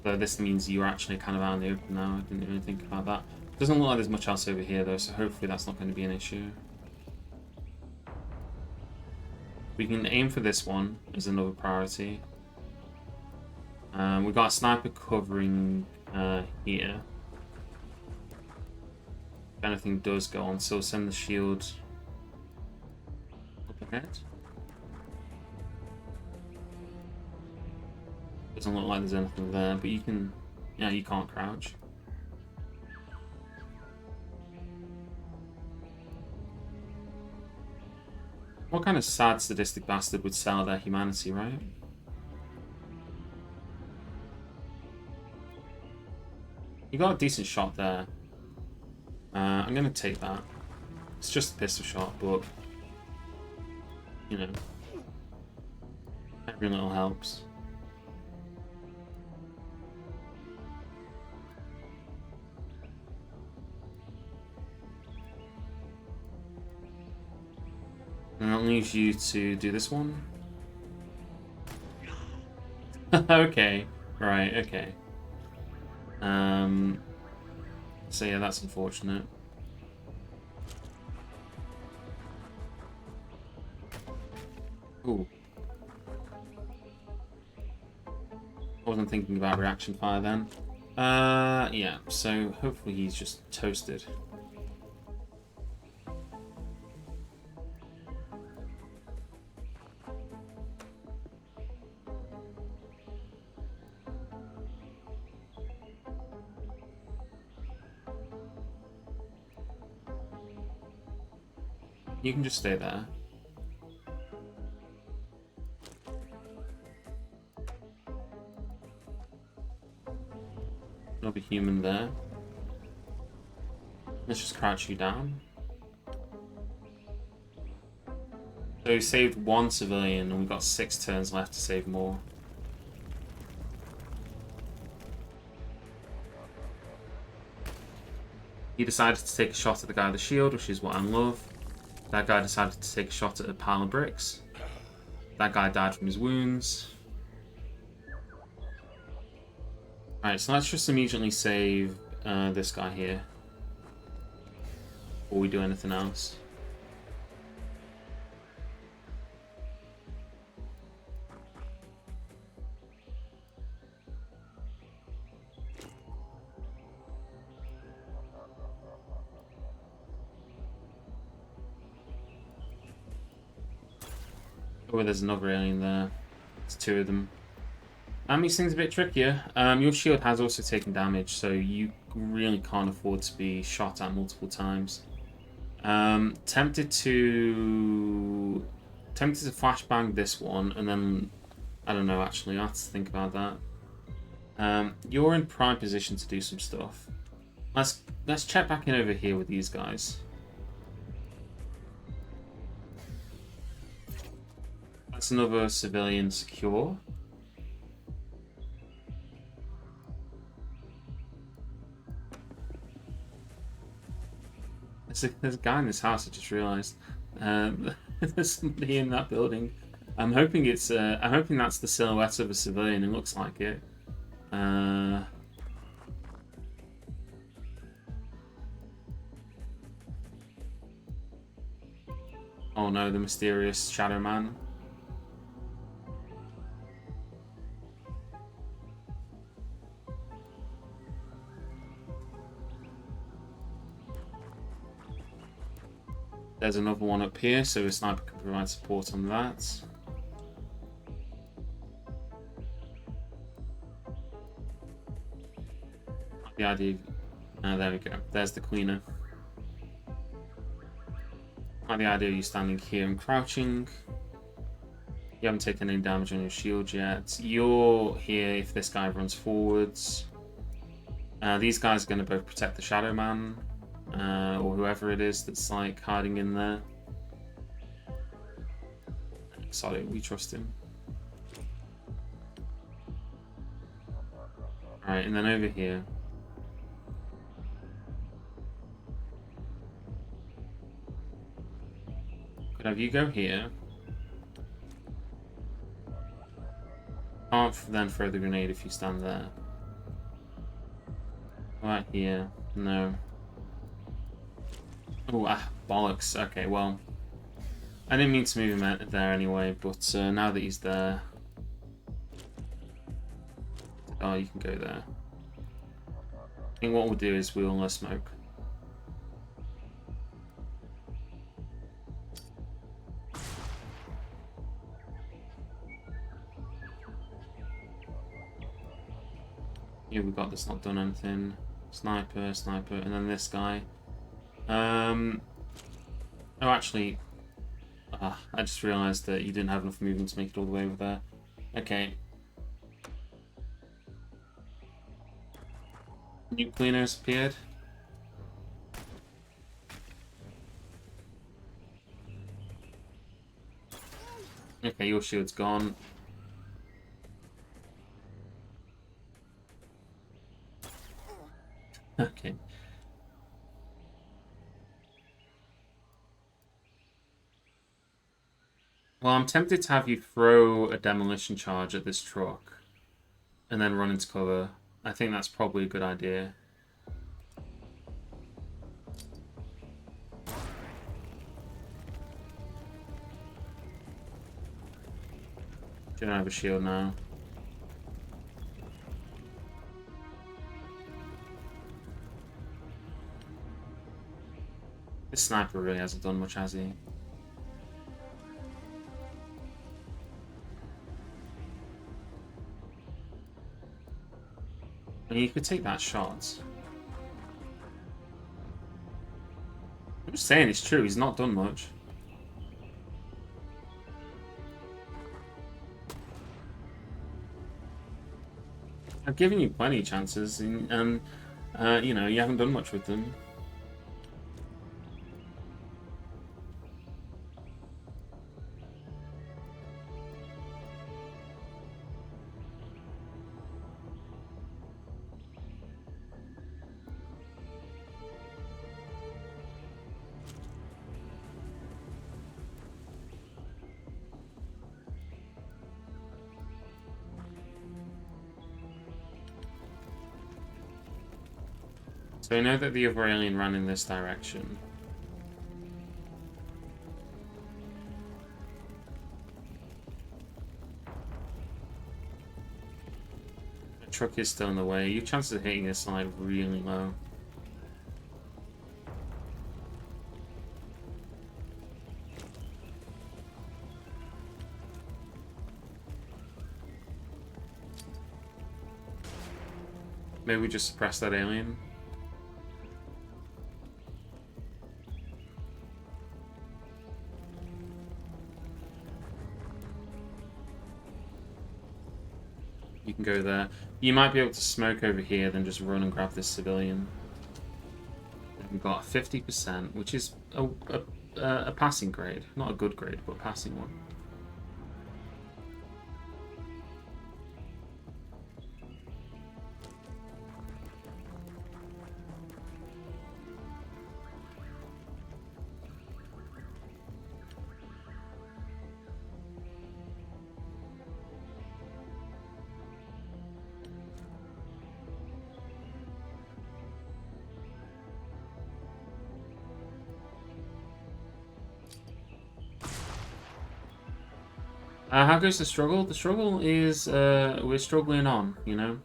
Though this means you're actually kind of out in the open now. I didn't even think about that. Doesn't look like there's much else over here though, so hopefully that's not going to be an issue. We can aim for this one as another priority. We've got a sniper covering here. If anything does go on, so send the shield up ahead. Doesn't look like there's anything there, but you can, yeah, you can't crouch. What kind of sad, sadistic bastard would sell their humanity, right? You got a decent shot there. I'm gonna take that. It's just a pistol shot, but you know, every little helps. And that leaves you to do this one. Okay, right, okay. So yeah, that's unfortunate. Ooh. I wasn't thinking about reaction fire then. Yeah, so hopefully he's just toasted. You can just stay there. Another human there. Let's just crouch you down. So we saved one civilian and we've got 6 turns left to save more. He decided to take a shot at the guy with the shield, which is what I love. That guy decided to take a shot at a pile of bricks. That guy died from his wounds. Alright, so let's just immediately save this guy here before we do anything else. Oh, there's another alien there. There's 2 of them. That makes things a bit trickier. Your shield has also taken damage, so you really can't afford to be shot at multiple times. Tempted to flashbang this one, and then I don't know. Actually, I have to think about that. You're in prime position to do some stuff. Let's check back in over here with these guys. That's another civilian secure. There's a guy in this house, I just realised. There's somebody in that building. I'm hoping that's the silhouette of a civilian. It looks like it. Oh no, the mysterious Shadow Man. There's another one up here, so a sniper can provide support on that. The idea. There we go. There's the cleaner. The idea of you standing here and crouching. You haven't taken any damage on your shield yet. You're here if this guy runs forwards. These guys are going to both protect the Shadow Man, or whoever it is that's like hiding in there. Sorry, we trust him. Alright, and then over here. Could have you go here. Can't then throw the grenade if you stand there. Right here. No. Oh, bollocks. Okay, well. I didn't mean to move him there anyway, but now that he's there... Oh, you can go there. I think what we'll do is we'll smoke. Here we got this, not done anything. Sniper, sniper, and then this guy. Oh, actually, I just realised that you didn't have enough movement to make it all the way over there. Okay. Nuke cleaners appeared. Okay, your shield's gone. Okay. Well, I'm tempted to have you throw a demolition charge at this truck and then run into cover. I think that's probably a good idea. You don't have a shield now. This sniper really hasn't done much, has he? I mean, you could take that shot. I'm just saying it's true, he's not done much. I've given you plenty of chances, and you know, you haven't done much with them. So I know that the other alien ran in this direction. The truck is still in the way. Your chances of hitting this are like really low. Maybe we just suppress that alien. You can go there. You might be able to smoke over here, then just run and grab this civilian. And we've got 50%, which is a passing grade. Not a good grade, but a passing one. How goes the struggle? The struggle is, we're struggling on, you know?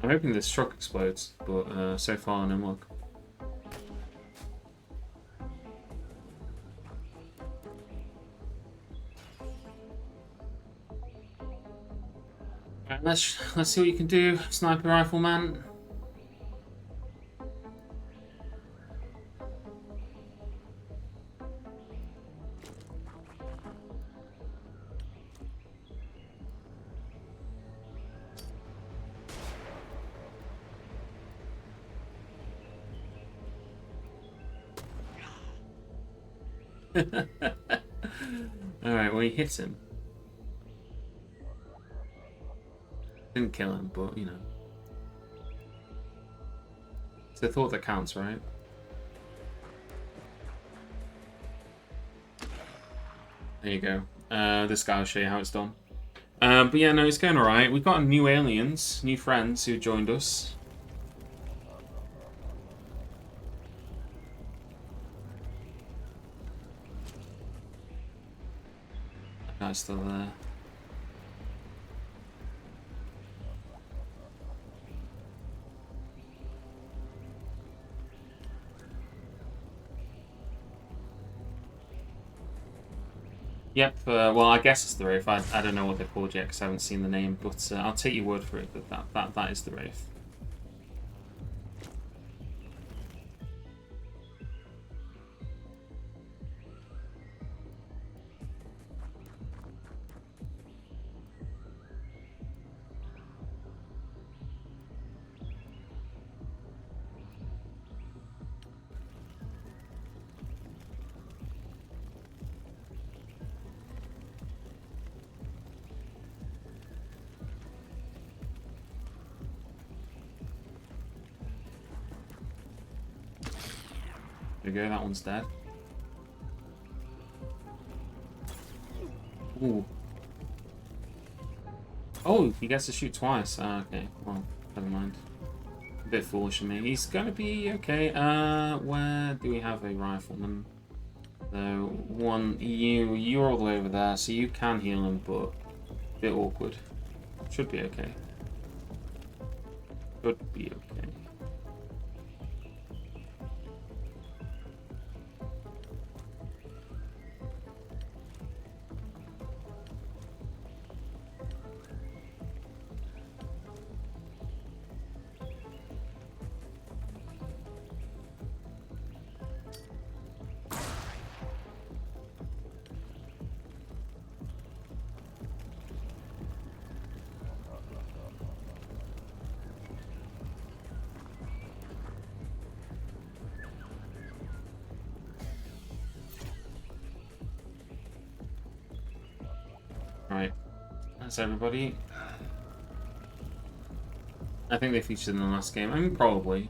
I'm hoping this truck explodes, but so far no luck. Let's see what you can do, sniper rifle man. Alright, well, he hit him. Didn't kill him, but, you know. It's the thought that counts, right? There you go. This guy will show you how it's done. But yeah, no, it's going alright. We've got new aliens, new friends who joined us. That guy's still there. Yep, well, I guess it's the Wraith. I don't know what they're called yet because I haven't seen the name, but I'll take your word for it that that is the Wraith. There we go, that one's dead. Ooh. Oh, he gets to shoot twice. Okay, well, never mind. A bit foolish of me. He's gonna be okay. Where do we have a rifleman? So, you're all the way over there, so you can heal him, but a bit awkward. Should be okay. Should be okay. Right, that's everybody. I think they featured in the last game. I mean, probably.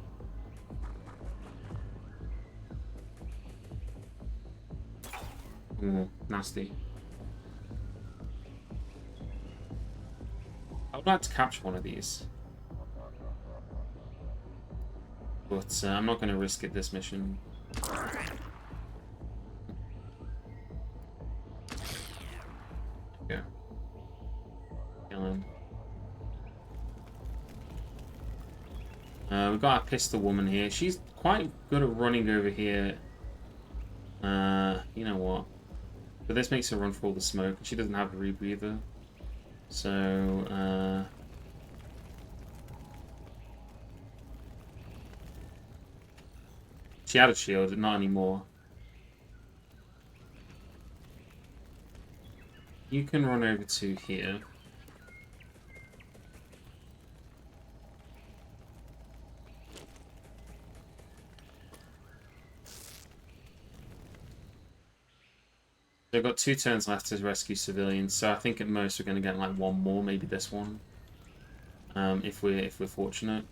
Ooh, nasty. I would like to capture one of these. But I'm not going to risk it this mission. Yeah. Kill him. We've got our pistol woman here. She's quite good at running over here. You know what? But this makes her run for all the smoke. She doesn't have a rebreather. So, she had a shield, not anymore. You can run over to here. They've got 2 turns left to rescue civilians, so I think at most we're going to get like one more, maybe this one, if we're fortunate.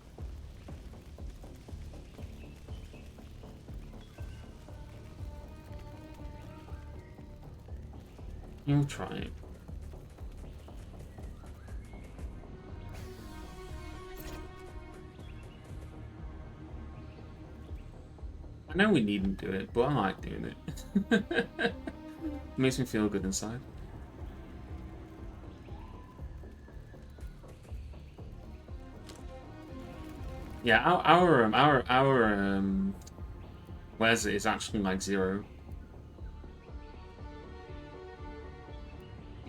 You'll try it. I know we needn't do it, but I like doing it. It makes me feel good inside. Yeah, our where's it is actually like 0.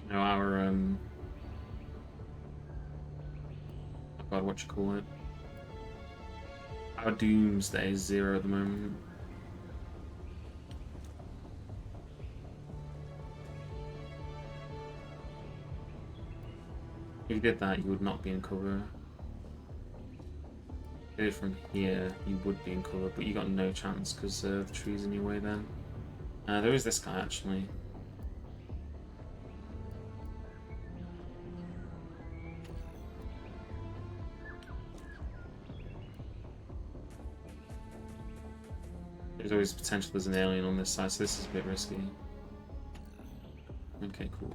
You know, our God, what you call it? Our doomsday is 0 at the moment. If you did that, you would not be in cover. If you did it from here, you would be in cover, but you got no chance because the tree's in your way then. There is this guy actually. There's always potential there's an alien on this side, so this is a bit risky. Okay, cool.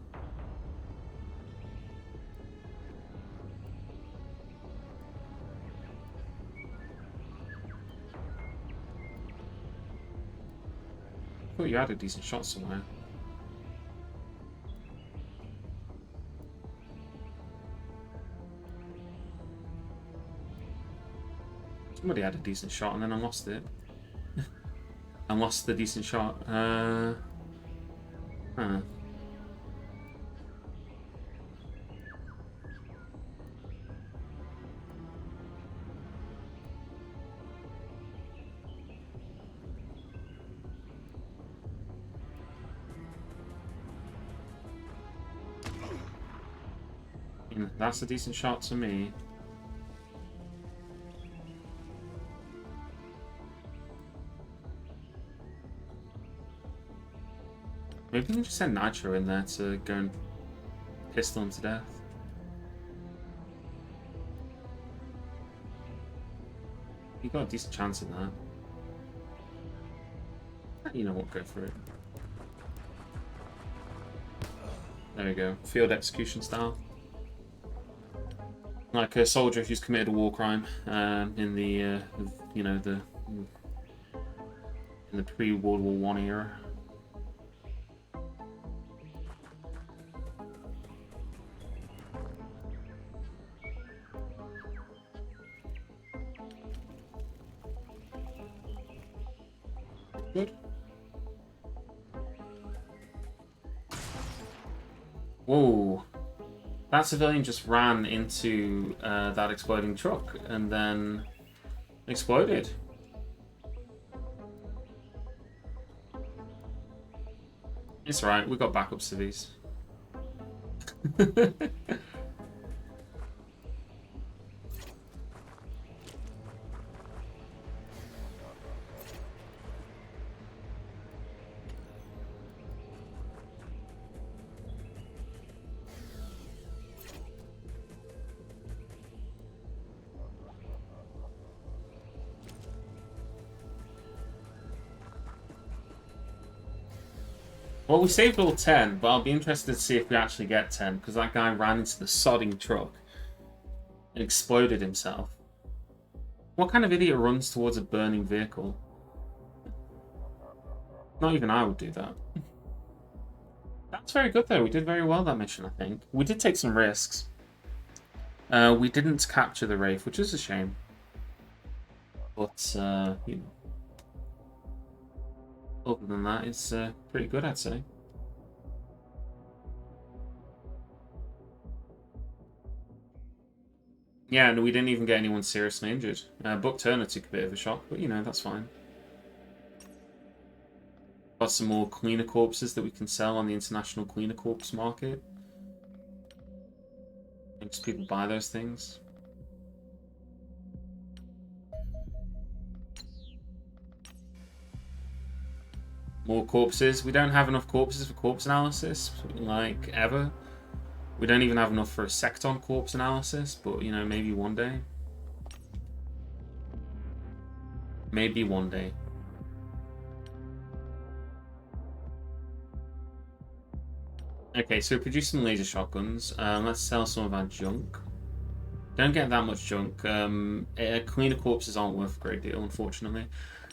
I thought you had a decent shot somewhere. Somebody had a decent shot and then I lost it. I lost the decent shot. Huh. That's a decent shot to me. Maybe we can just send Nitro in there to go and pistol him to death. You got a decent chance in that. You know what, go for it. There we go. Field execution style. Like a soldier who's committed a war crime in the, you know, in the pre-World War I era. Good. Whoa. That civilian just ran into that exploding truck and then exploded. It's alright, we got backup civvies. Well, we saved all 10, but I'll be interested to see if we actually get 10, because that guy ran into the sodding truck and exploded himself. What kind of idiot runs towards a burning vehicle? Not even I would do that. That's very good, though. We did very well that mission, I think. We did take some risks. We didn't capture the Wraith, which is a shame. But, you know. Other than that, it's pretty good, I'd say. Yeah, and we didn't even get anyone seriously injured. Buck Turner took a bit of a shock, but you know, that's fine. Got some more cleaner corpses that we can sell on the international cleaner corpse market. Makes people buy those things. More corpses. We don't have enough corpses for corpse analysis, like, ever. We don't even have enough for a Secton corpse analysis, but, you know, maybe one day. Maybe one day. Okay, so we produced some laser shotguns. Let's sell some of our junk. Don't get that much junk. Cleaner corpses aren't worth a great deal, unfortunately.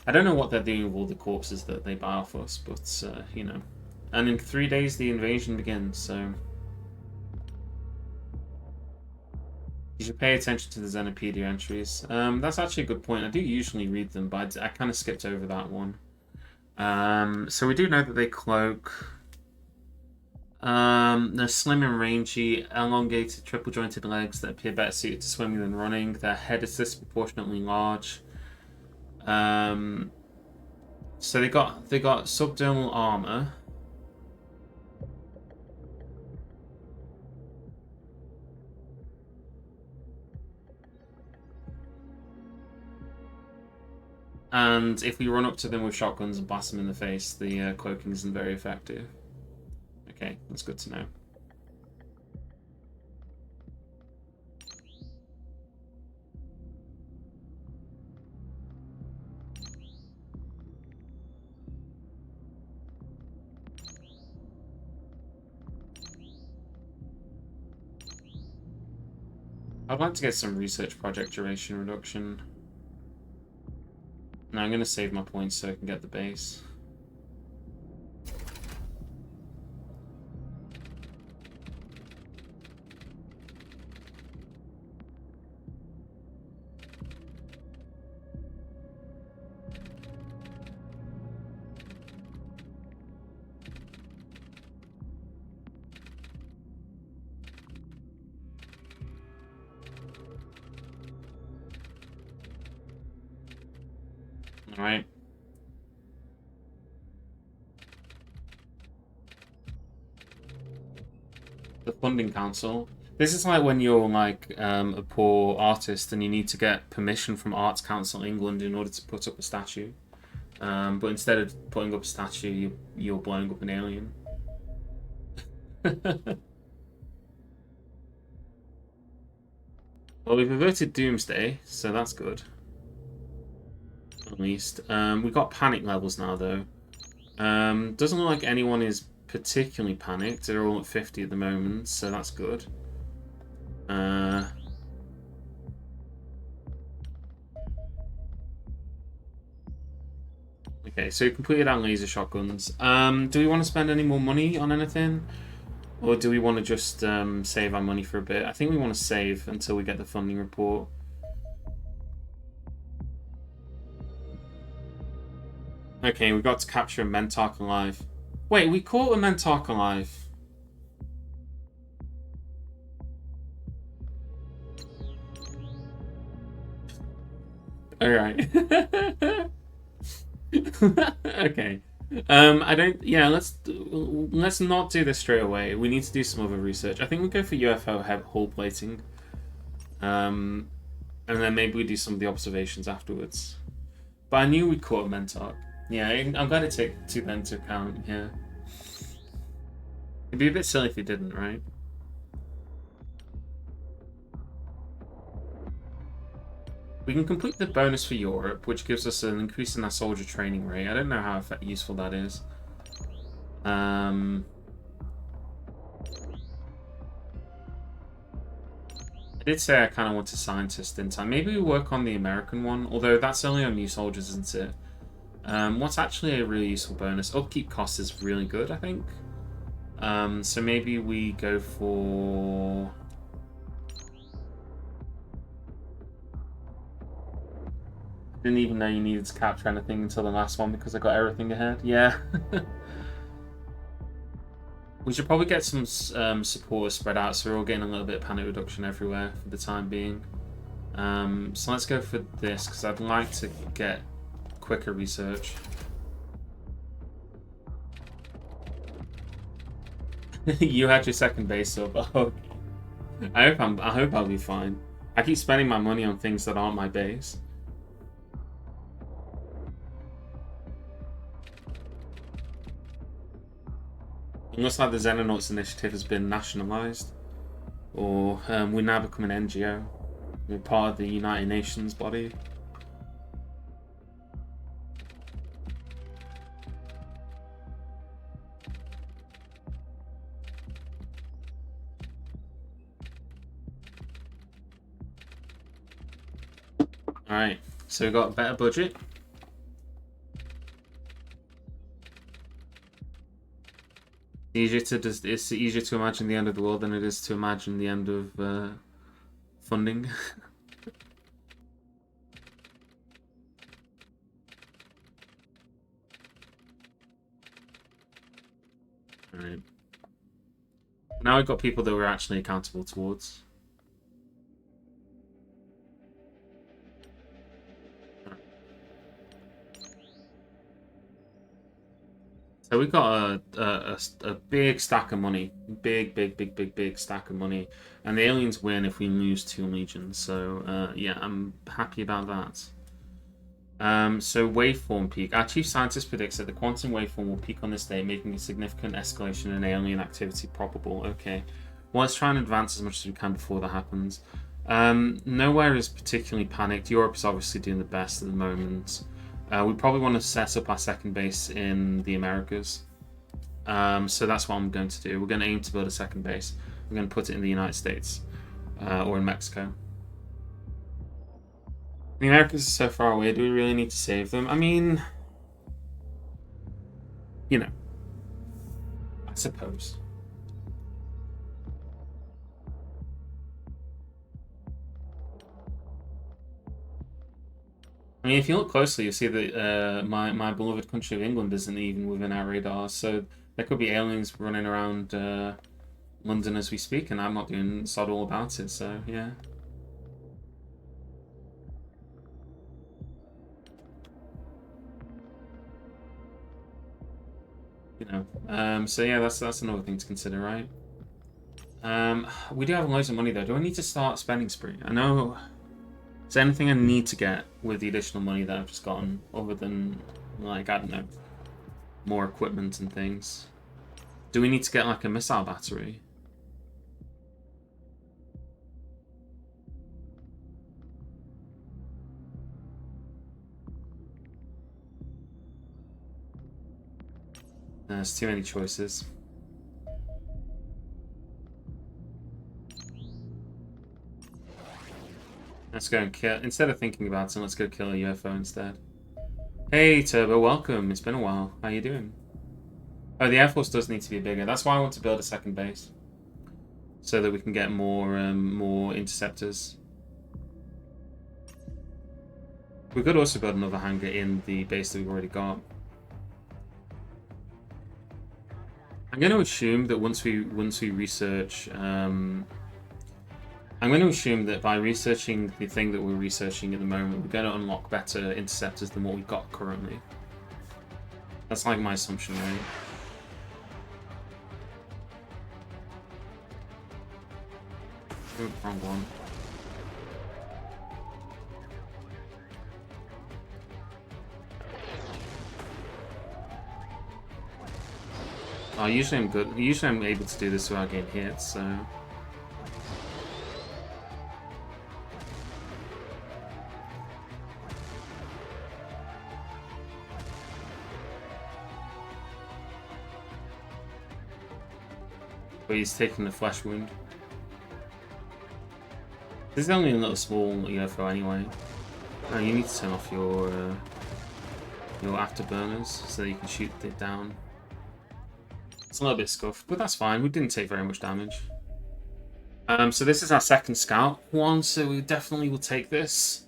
I don't know what they're doing with all the corpses that they buy off us, but, you know. And in 3 days, the invasion begins, so... You should pay attention to the Xenopedia entries. That's actually a good point. I do usually read them, but I kind of skipped over that one. So we do know that they cloak They're slim and rangy, elongated, triple-jointed legs that appear better suited to swimming than running. Their head is disproportionately large. So they got subdermal armor. And if we run up to them with shotguns and blast them in the face, the cloaking isn't very effective. Okay, that's good to know. I'd like to get some research project duration reduction. Now I'm going to save my points so I can get the base. All right. The funding council. This is like when you're like a poor artist and you need to get permission from Arts Council England in order to put up a statue. But instead of putting up a statue, you're blowing up an alien. Well, we've averted Doomsday, so that's good. At least. We've got panic levels now, though. Doesn't look like anyone is particularly panicked. They're all at 50 at the moment, so that's good. Okay, so we completed our laser shotguns. Do we want to spend any more money on anything? Or do we want to just save our money for a bit? I think we want to save until we get the funding report. Okay, we got to capture a Mentark alive. Wait, we caught a Mentark alive. Alright. Okay. I don't. Yeah, let's not do this straight away. We need to do some other research. I think we go for UFO hull plating. And then maybe we do some of the observations afterwards. But I knew we caught a Mentark. Yeah, I'm glad to take that into account. Yeah. It'd be a bit silly if we didn't, right? We can complete the bonus for Europe, which gives us an increase in our soldier training rate. I don't know how useful that is. I did say I kind of want a scientist, didn't I? Maybe we work on the American one, although that's only on new soldiers, isn't it? What's actually a really useful bonus? Upkeep cost is really good, I think. So maybe we go for... Didn't even know you needed to capture anything until the last one because I got everything ahead. Yeah. We should probably get some supporters spread out so we're all getting a little bit of panic reduction everywhere for the time being. So let's go for this because I'd like to get quicker research. You had your second base up. Oh, I hope I'll be fine. I keep spending my money on things that aren't my base. It looks like the Xenonauts initiative has been nationalized, or we now become an NGO. We're part of the United Nations body. Alright, so we've got a better budget. It's easier to imagine the end of the world than it is to imagine the end of funding. Alright. Now we've got people that we're actually accountable towards. So we've got a big stack of money. Big stack of money. And the aliens win if we lose 2 legions. So, yeah, I'm happy about that. So waveform peak. Our chief scientist predicts that the quantum waveform will peak on this day, making a significant escalation in alien activity probable. Okay. Well, let's try and advance as much as we can before that happens. Nowhere is particularly panicked. Europe is obviously doing the best at the moment. We probably want to set up our second base in the Americas. So that's what I'm going to do. We're going to aim to build a second base. We're going to put it in the United States or in Mexico. The Americas are so far away. Do we really need to save them? I mean, you know, I suppose. I mean, if you look closely, you see that my beloved country of England isn't even within our radar. So there could be aliens running around London as we speak, and I'm not doing sod all about it. So yeah. You know, so yeah, that's another thing to consider, right? We do have loads of money though. Do I need to start spending spree? I know. Is there anything I need to get with the additional money that I've just gotten, other than, like, I don't know, more equipment and things? Do we need to get, like, a missile battery? There's too many choices. Let's go and kill... Instead of thinking about it, let's go kill a UFO instead. Hey, Turbo, welcome. It's been a while. How you doing? Oh, the Air Force does need to be bigger. That's why I want to build a second base. So that we can get more interceptors. We could also build another hangar in the base that we've already got. I'm going to assume that once we research... I'm going to assume that by researching the thing that we're researching at the moment, we're going to unlock better interceptors than what we've got currently. That's like my assumption, right? Oh, wrong one. Usually I'm good. Usually I'm able to do this without getting hit, so... But he's taking the flesh wound. This is only a little small UFO anyway. Oh, you need to turn off your afterburners so that you can shoot it down. It's a little bit scuffed, but that's fine. We didn't take very much damage. So this is our second scout one, so we definitely will take this.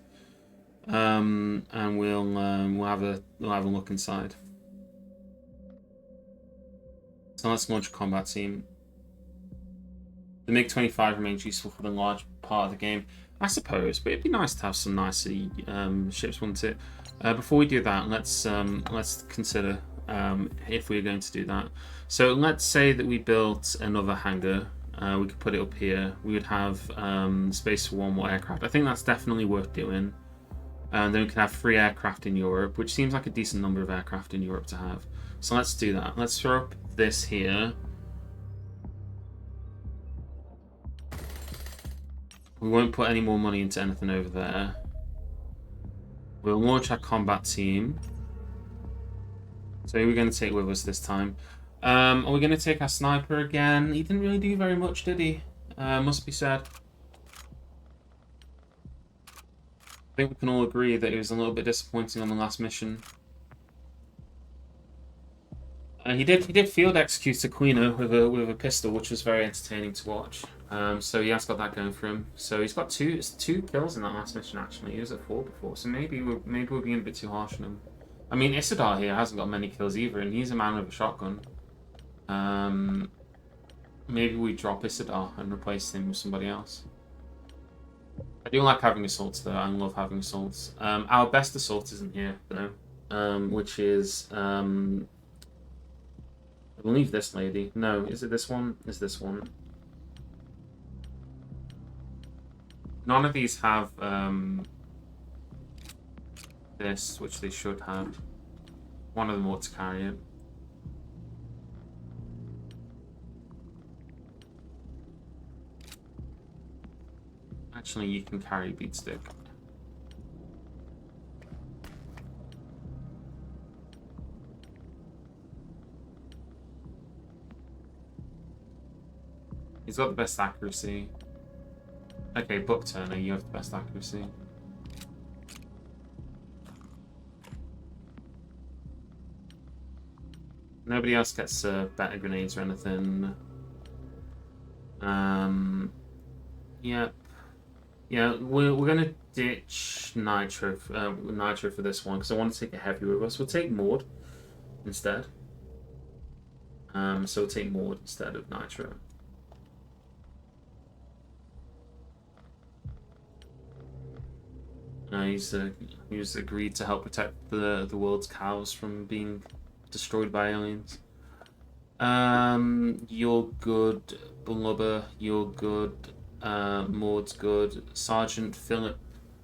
And we'll have a look inside. So let's launch a combat team. The MiG-25 remains useful for the large part of the game, I suppose, but it'd be nice to have some nicer ships, wouldn't it? Before we do that, let's consider if we're going to do that. So let's say that we built another hangar. We could put it up here. We would have space for one more aircraft. I think that's definitely worth doing. And then we could have 3 aircraft in Europe, which seems like a decent number of aircraft in Europe to have. So let's do that. Let's throw up this here. We won't put any more money into anything over there. We'll launch our combat team. So who are we going to take with us this time? Are we going to take our sniper again? He didn't really do very much, did he? Must be said. I think we can all agree that it was a little bit disappointing on the last mission. He did field execute Aquino with a pistol, which was very entertaining to watch. So he has got that going for him. So he's got two kills in that last mission. Actually, he was at 4 before. So maybe we're being a bit too harsh on him. I mean, Isidar here hasn't got many kills either, and he's a man with a shotgun. Maybe we drop Isidar and replace him with somebody else. I do like having assaults though. I love having assaults. Our best assault isn't here though, which is I believe this lady. No, is it this one? Is this one? None of these have this, which they should have. One of them ought to carry it. Actually, you can carry Beatstick. He's got the best accuracy. Okay, Book Turner, you have the best accuracy. Nobody else gets better grenades or anything. Yep. Yeah, we're gonna ditch Nitro for this one because I want to take a heavy with us. We'll take Maud instead. So we'll take Maud instead of Nitro. He's agreed to help protect the world's cows from being destroyed by aliens. You're good, Blubber. You're good. Maud's good. Sergeant Philip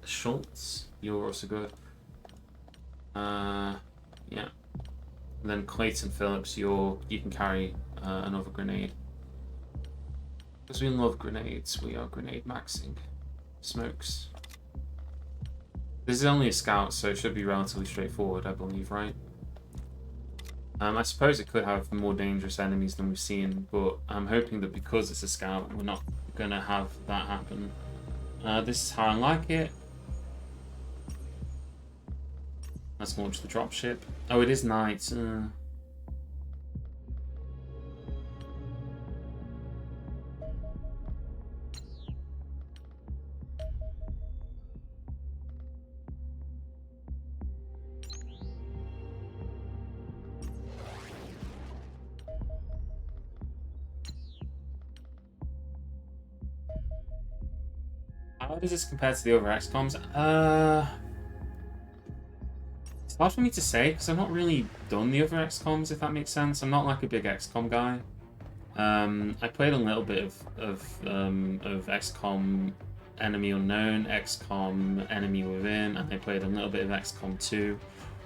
Schultz, you're also good. Yeah. And then Clayton Phillips, you can carry another grenade. Because we love grenades, we are grenade maxing. Smokes. This is only a scout, so it should be relatively straightforward, I believe, right? I suppose it could have more dangerous enemies than we've seen, but I'm hoping that because it's a scout, we're not going to have that happen. This is how I like it. Let's launch the dropship. Oh, it is night. How does this compare to the other XCOMs? It's hard for me to say because I've not really done the other XCOMs, if that makes sense. I'm not like a big XCOM guy. I played a little bit of XCOM Enemy Unknown, XCOM Enemy Within, and I played a little bit of XCOM 2.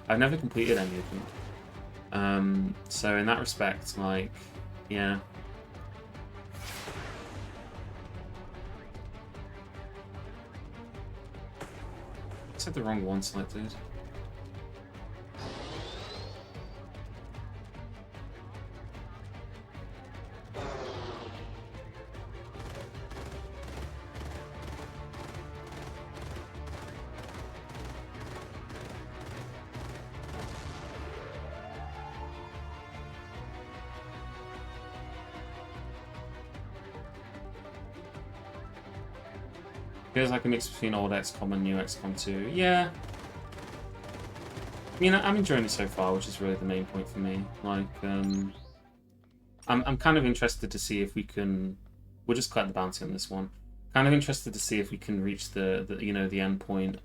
I've never completed any of them. So in that respect, like, yeah. I had the wrong one selected. Feels like a mix between old XCOM and new XCOM 2. Yeah. I mean, I'm enjoying it so far, which is really the main point for me. Like, I'm kind of interested to see if we can. We'll just collect the bounty on this one. Kind of interested to see if we can reach the the end point.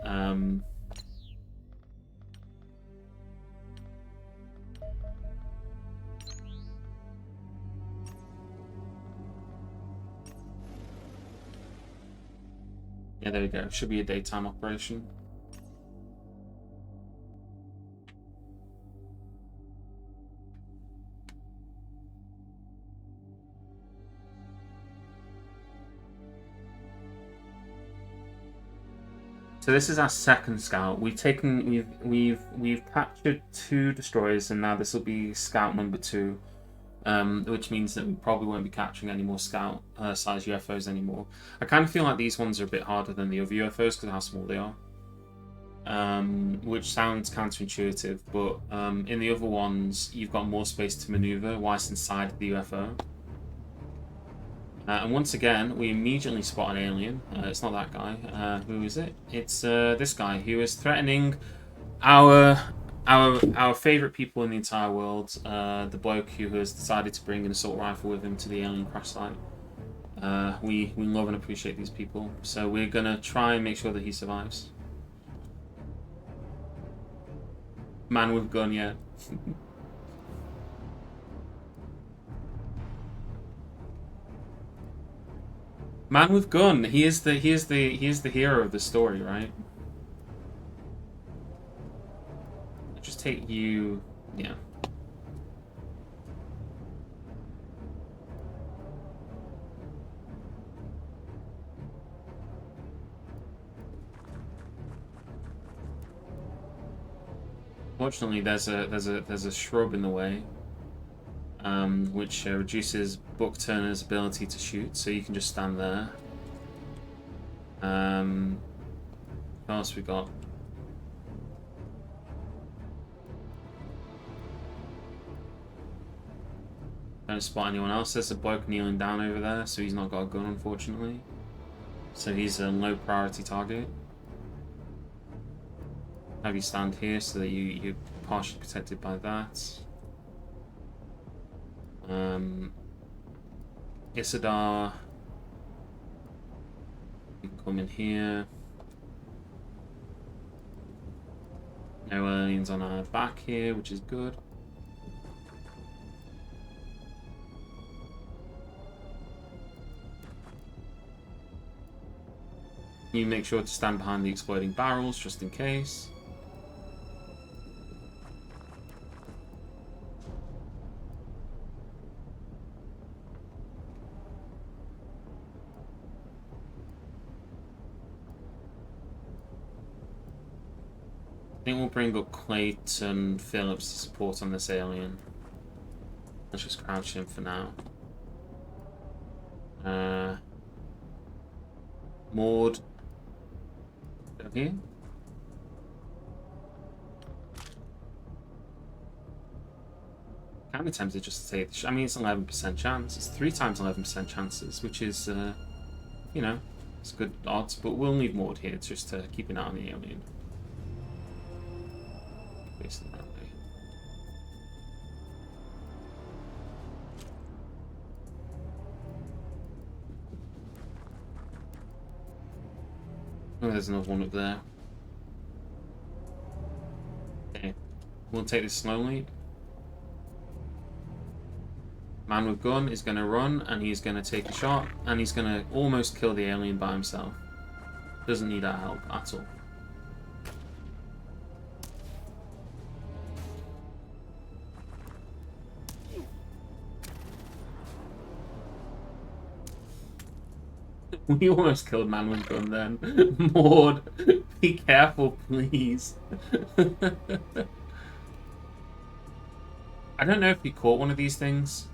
Yeah, there we go. Should be a daytime operation. So this is our second scout. We've captured 2 destroyers, and now this will be scout number 2. Which means that we probably won't be capturing any more scout size UFOs anymore. I kind of feel like these ones are a bit harder than the other UFOs because of how small they are. Which sounds counterintuitive, but in the other ones, you've got more space to maneuver whilst inside the UFO. And once again, we immediately spot an alien. It's not that guy. Who is it? It's this guy who is threatening our Our favorite people in the entire world, the bloke who has decided to bring an assault rifle with him to the alien crash site. We love and appreciate these people, so we're gonna try and make sure that he survives. Man with gun, yeah. Man with gun. He is the hero of the story, right? Just take you, yeah. Fortunately, there's a shrub in the way, which reduces Buck Turner's ability to shoot. So you can just stand there. What else we got? Don't spot anyone else. There's a bloke kneeling down over there, so he's not got a gun, unfortunately. So he's a low priority target. Have you stand here so that you're partially protected by that. Isidar, you can come in here. No aliens on our back here, which is good. You make sure to stand behind the exploding barrels just in case. I think we'll bring up Clayton Phillips to support on this alien. Let's just crouch him for now. Maud. Down here. Can be tempted just to take the I mean, it's 11% chance. It's 3 times 11% chances, which is, you know, it's good odds. But we'll need Maud here just to keep an eye on the alien. Facing that way. Oh, there's another one up there. Okay, we'll take this slowly. Man with gun is going to run, and he's going to take a shot, and he's going to almost kill the alien by himself. Doesn't need our help at all. We almost killed Man with gun then. Maud, be careful, please. I don't know if we caught one of these things.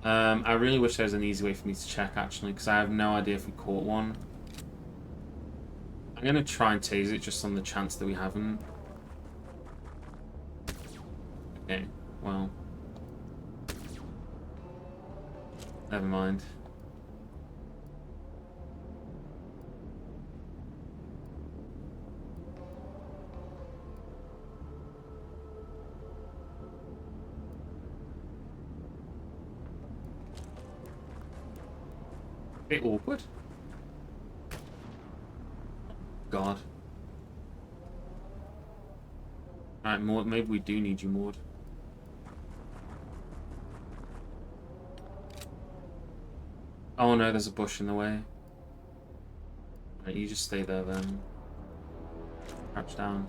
I really wish there was an easy way for me to check, actually, because I have no idea if we caught one. I'm going to try and tase it just on the chance that we haven't. Okay, well. Never mind. Bit awkward. God. Alright, Maud, maybe we do need you, Maud. Oh no, there's a bush in the way. Alright, you just stay there then. Crouch down.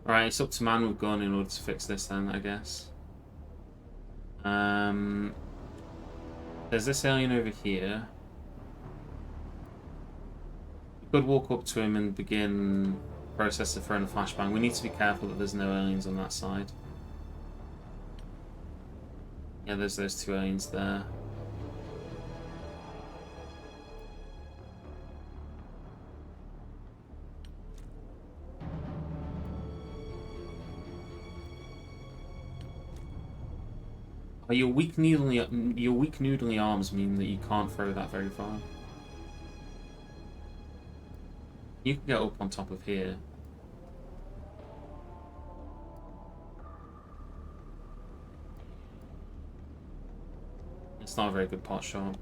Alright, it's up to Man with gun in order to fix this then, I guess. There's this alien over here. Could walk up to him and begin process of throwing a flashbang. We need to be careful that there's no aliens on that side. Yeah, there's those 2 aliens there. Oh, your weak noodly arms mean that you can't throw that very far. You can get up on top of here. It's not a very good pot shot.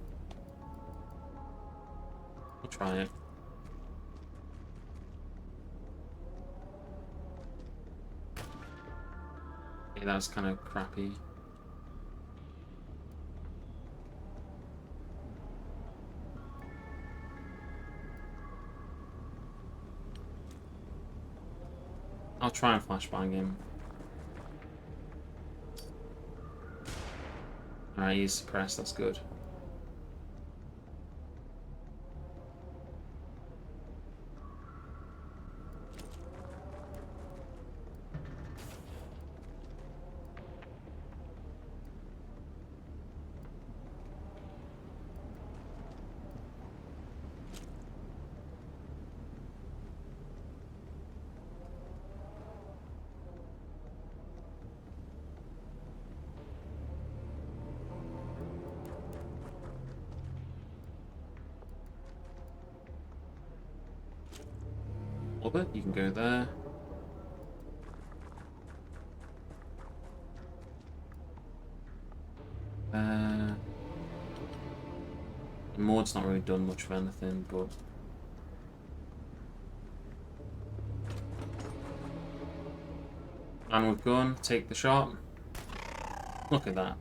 I'll try it. Okay, that was kind of crappy. I'll try and flashbang him. Alright, he's suppressed, that's good. Orbit, you can go there. Maud's not really done much of anything, but man with gun, take the shot. Look at that.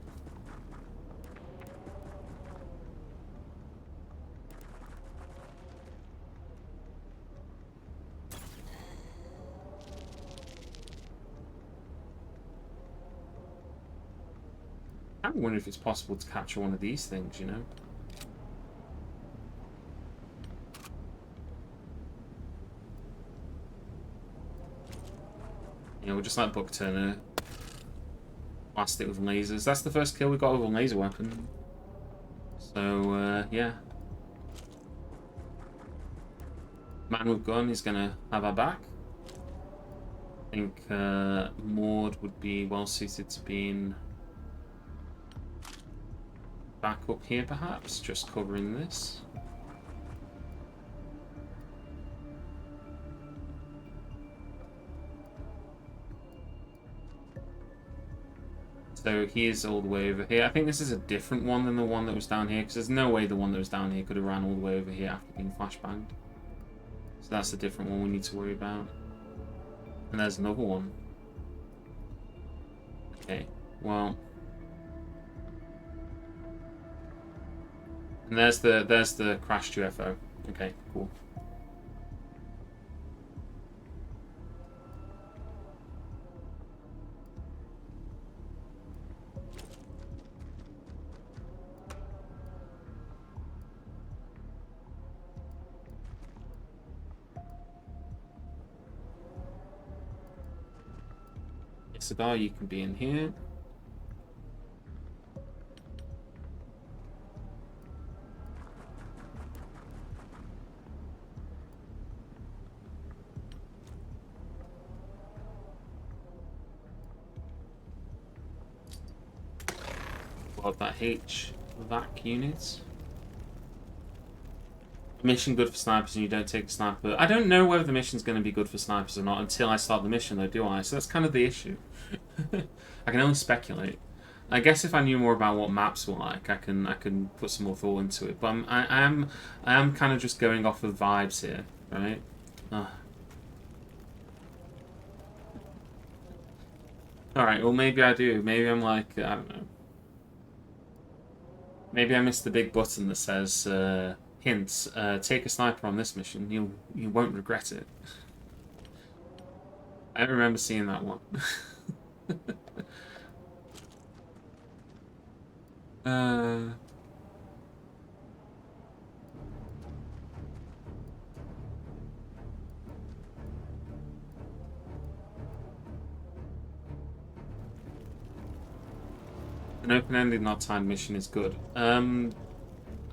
I wonder if it's possible to capture one of these things, you know? You know, we're just like Buck Turner. Blast it with lasers. That's the first kill we got with a laser weapon. So, yeah. Man with gun is gonna have our back. I think Maud would be well suited to being back up here, perhaps, just covering this. So he is all the way over here. I think this is a different one than the one that was down here, because there's no way the one that was down here could have ran all the way over here after being flashbanged. So that's a different one we need to worry about. And there's another one. Okay, well. And there's the crashed UFO. Okay, cool. Cigar, you can be in here. Got that HVAC unit. Mission good for snipers and you don't take a sniper. I don't know whether the mission's going to be good for snipers or not until I start the mission though, do I? So that's kind of the issue. I can only speculate. I guess if I knew more about what maps were like, I can put some more thought into it. But I am kind of just going off of vibes here, right? Alright, well maybe I do. Maybe I'm like, I don't know. Maybe I missed the big button that says, hints, take a sniper on this mission, you won't regret it. I don't remember seeing that one. An open-ended, not timed mission is good.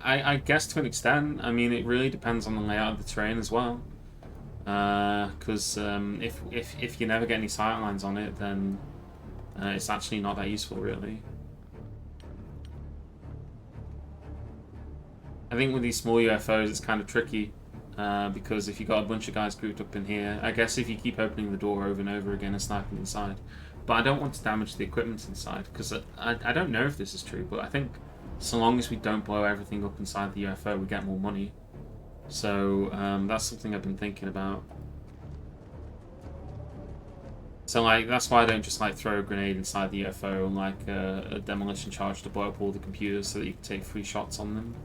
I guess to an extent. I mean, it really depends on the layout of the terrain as well. Because if you never get any sightlines on it, then it's actually not that useful, really. I think with these small UFOs, it's kind of tricky. Because if you got a bunch of guys grouped up in here, I guess if you keep opening the door over and over again and sniping inside. But I don't want to damage the equipment inside, because I don't know if this is true, but I think So long as we don't blow everything up inside the UFO, we get more money. So that's something I've been thinking about. So like that's why I don't just like throw a grenade inside the UFO and like a demolition charge to blow up all the computers so that you can take 3 shots on them.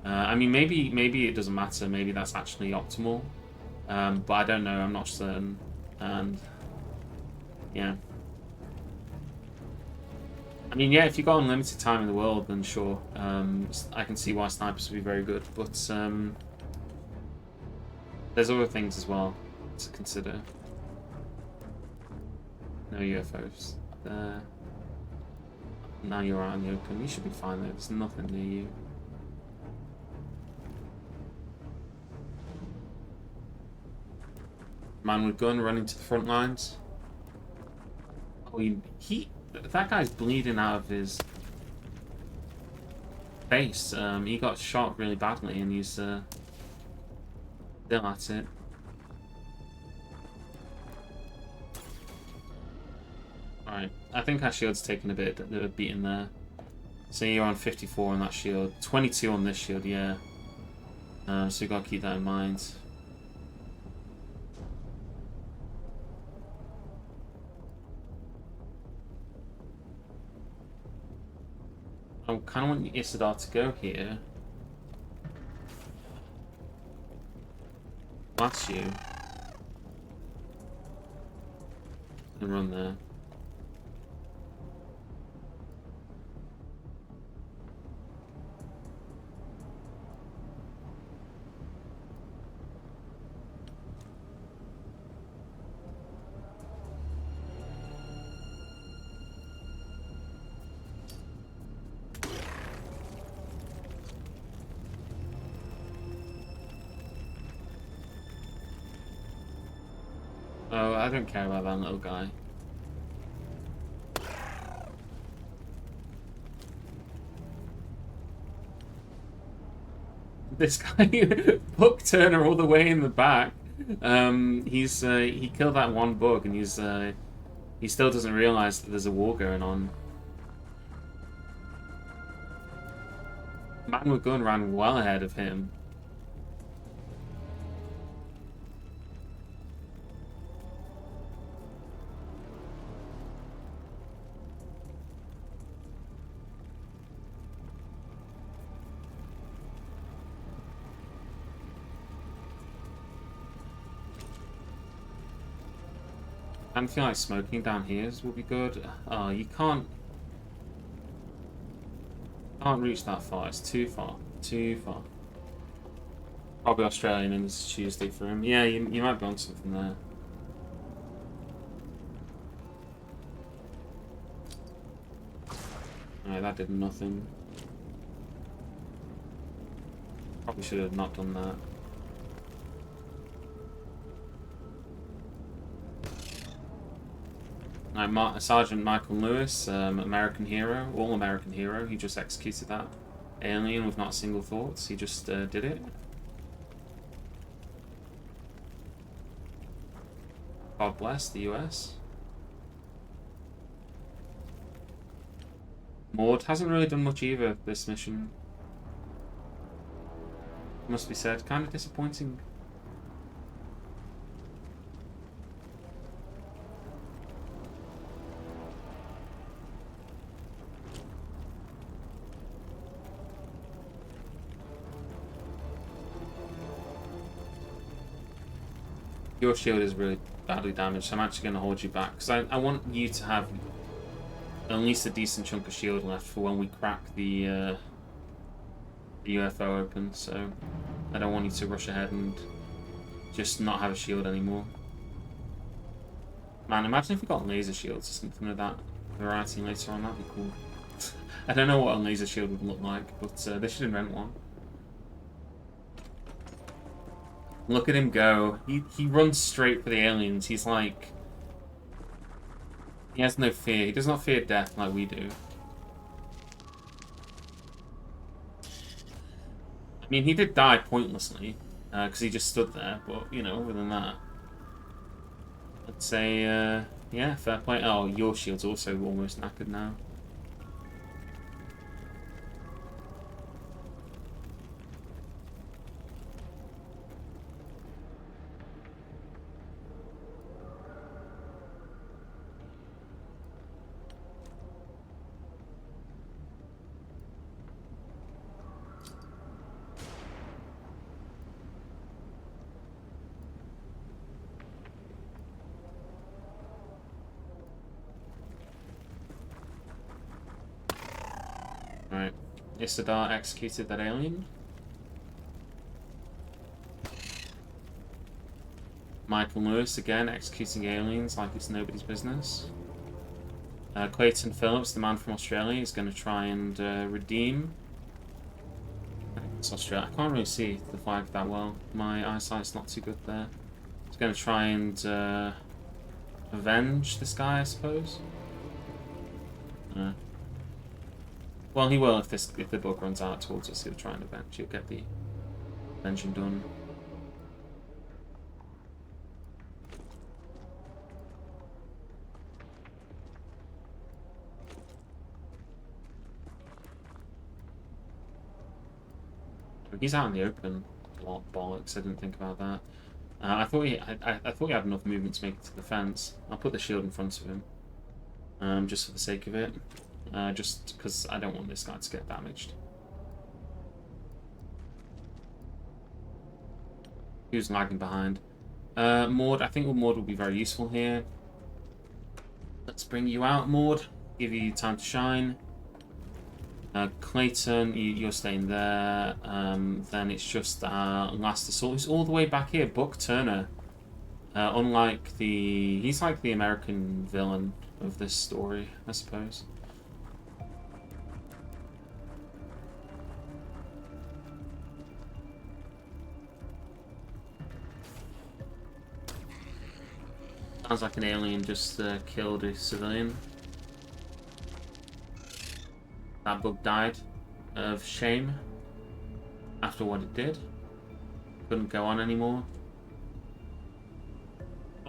I mean, maybe it doesn't matter. Maybe that's actually optimal, but I don't know. I'm not certain. And yeah, I mean, yeah. If you got unlimited time in the world, then sure. I can see why snipers would be very good, but there's other things as well to consider. No UFOs. There. Now you're out in the open. You should be fine though. There's nothing near you. Man with gun running to the front lines. Oh, that guy's bleeding out of his face. He got shot really badly, and he's still at it. Right, I think our shield's taken a bit of a beating there. So you're on 54 on that shield, 22 on this shield, yeah. So you gotta keep that in mind. I kind of want Isidar to go here. Blast you. And run there. Oh, I don't care about that little guy. This guy, Buck Turner, all the way in the back. He killed that one bug, and he still doesn't realize that there's a war going on. Man with gun ran well ahead of him. I feel like smoking down here will be good. Oh, you can't reach that far. It's too far. Too far. Probably Australian and it's Tuesday for him. Yeah, you might be on something there. Alright, that did nothing. Probably should have not done that. Sergeant Michael Lewis, American hero, all-American hero. He just executed that alien with not a single thought. He just did it. God bless the US. Maud hasn't really done much either this mission. Must be said, kind of disappointing. Your shield is really badly damaged, so I'm actually going to hold you back. Because I want you to have at least a decent chunk of shield left for when we crack the UFO open. So I don't want you to rush ahead and just not have a shield anymore. Man, imagine if we got laser shields or something of that variety later on. That'd be cool. I don't know what a laser shield would look like, but they should invent one. Look at him go. He runs straight for the aliens. He's like... He has no fear. He does not fear death like we do. I mean, he did die pointlessly. Because he just stood there. But, you know, other than that... I'd say, yeah, fair play. Oh, your shield's also almost knackered now. Isidar executed that alien. Michael Lewis, again, executing aliens like it's nobody's business. Clayton Phillips, the man from Australia, is going to try and redeem. It's Australia. I can't really see the flag that well. My eyesight's not too good there. He's going to try and avenge this guy, I suppose. Well, he will if the book runs out towards us. He'll try and avenge. He'll get the avenging done. He's out in the open. Bollocks! I didn't think about that. I thought he had enough movement to make it to the fence. I'll put the shield in front of him, just for the sake of it. Just because I don't want this guy to get damaged. He was lagging behind. Maud, I think Maud will be very useful here. Let's bring you out, Maud. Give you time to shine. Clayton, you're staying there. Then it's just last assault. He's all the way back here. Buck Turner. He's like the American villain of this story, I suppose. Sounds like an alien just killed a civilian. That bug died of shame after what it did. Couldn't go on anymore.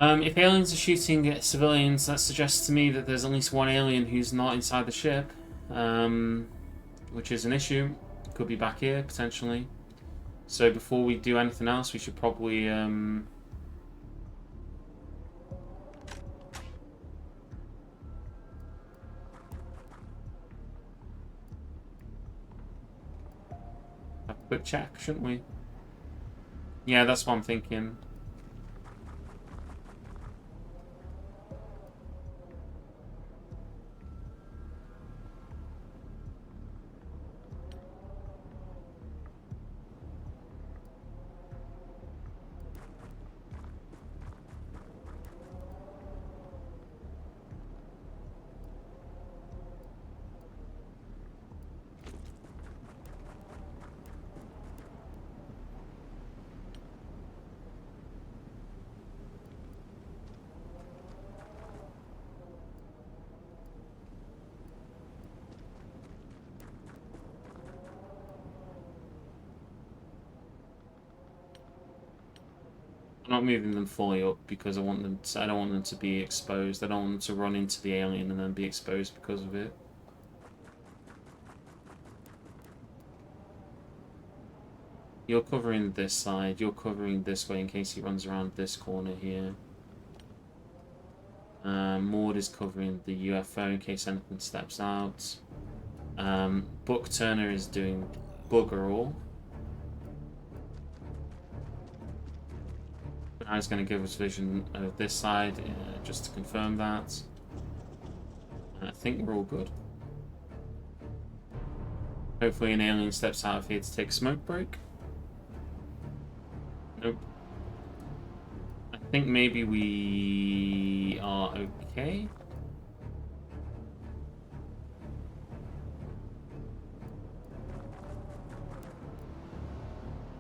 If aliens are shooting at civilians, that suggests to me that there's at least one alien who's not inside the ship, which is an issue. Could be back here, potentially. So before we do anything else, we should probably... quick check, shouldn't we? Yeah, that's what I'm thinking. I'm not moving them fully up because I don't want them to be exposed. I don't want them to run into the alien and then be exposed because of it. You're covering this side. You're covering this way in case he runs around this corner here. Maud is covering the UFO in case anything steps out. Buck Turner is doing bugger all. I was going to give us vision of this side just to confirm that. I think we're all good. Hopefully an alien steps out of here to take a smoke break. Nope. I think maybe we are okay.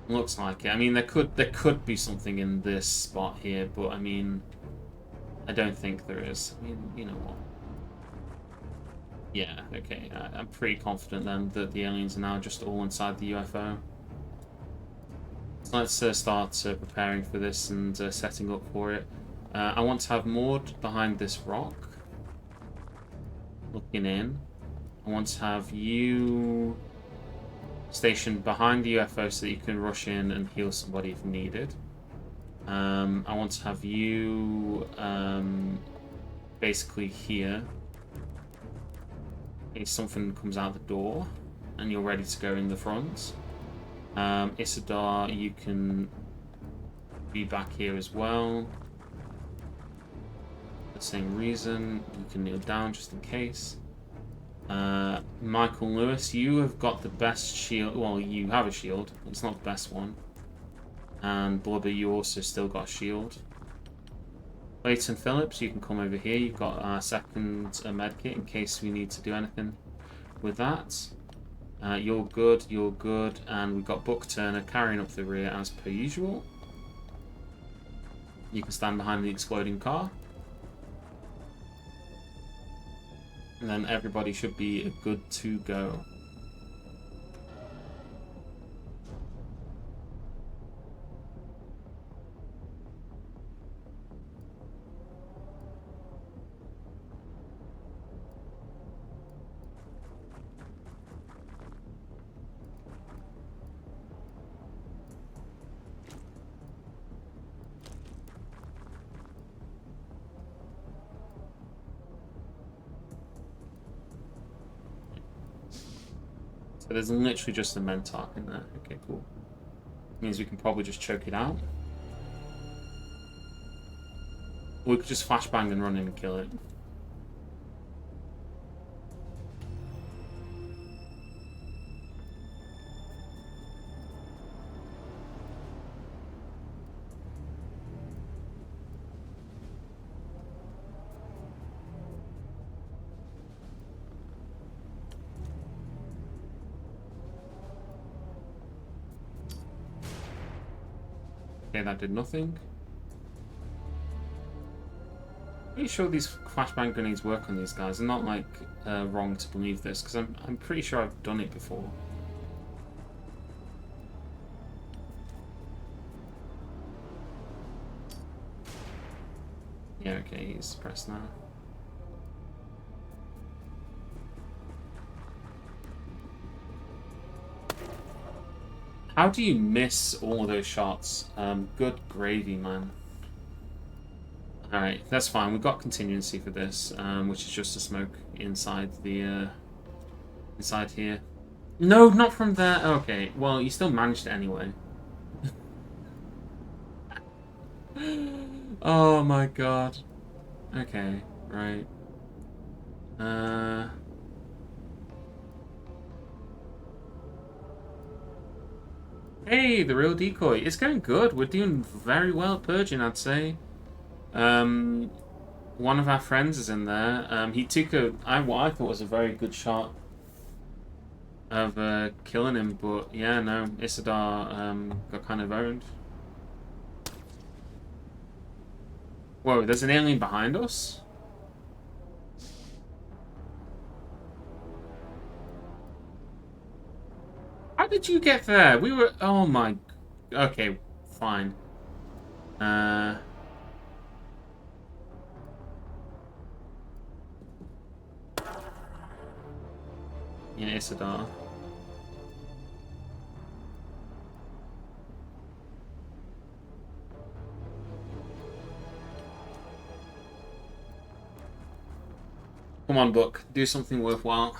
Looks like it. I mean, there could be something in this spot here, but I mean, I don't think there is. I mean, you know what? Yeah, okay. I'm pretty confident then that the aliens are now just all inside the UFO. So let's start preparing for this and setting up for it. I want to have Maud behind this rock, looking in. I want to have you stationed behind the UFO so that you can rush in and heal somebody if needed. I want to have you basically here in case something comes out the door and you're ready to go in the front. Isidar, you can be back here as well. For the same reason, you can kneel down just in case. Michael Lewis, you have got the best shield. Well, you have a shield. It's not the best one. And Blubber, you also still got a shield. Leighton Phillips, you can come over here. You've got our second medkit in case we need to do anything with that. You're good, and we've got Buck Turner carrying up the rear as per usual. You can stand behind the exploding car. And then everybody should be good to go. So there's literally just a Mentark in there. Okay, cool. Means we can probably just choke it out. Or we could just flashbang and run in and kill it. Okay, that did nothing. Pretty sure these flashbang grenades work on these guys. I'm not like wrong to believe this because I'm pretty sure I've done it before. Yeah, okay, he's suppressed now. How do you miss all of those shots? Good gravy, man. Alright, that's fine. We've got contingency for this, which is just a smoke inside the inside here. No, not from there. Okay, well, you still managed it anyway. Oh my god. Okay, right. Hey, the real decoy. It's going good. We're doing very well at purging, I'd say. One of our friends is in there. He took what I thought was a very good shot of killing him, but yeah, no, Isidar got kind of owned. Whoa, there's an alien behind us? How did you get there? We were... Oh my... Okay, fine. Yeah, Isidar. Come on, Book. Do something worthwhile.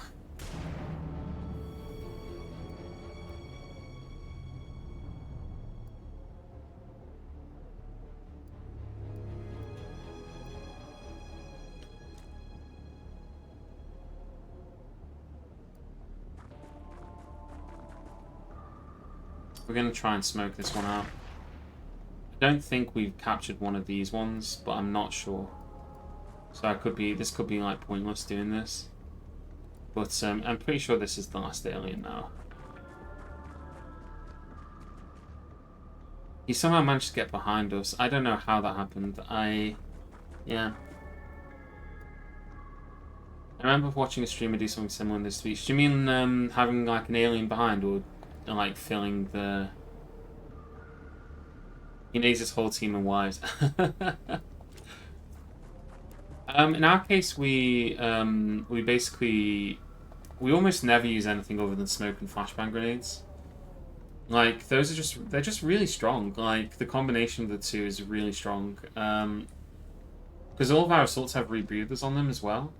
We're going to try and smoke this one out. I don't think we've captured one of these ones, but I'm not sure. So this could be like pointless doing this. But I'm pretty sure this is the last alien now. He somehow managed to get behind us. I don't know how that happened. Yeah. I remember watching a streamer do something similar in this speech. Do you mean having like an alien behind, or like filling the... He needs his whole team and wives. In our case, we basically... We almost never use anything other than smoke and flashbang grenades. Like, those are they're just really strong. Like, the combination of the two is really strong. Because all of our assaults have rebreathers on them as well.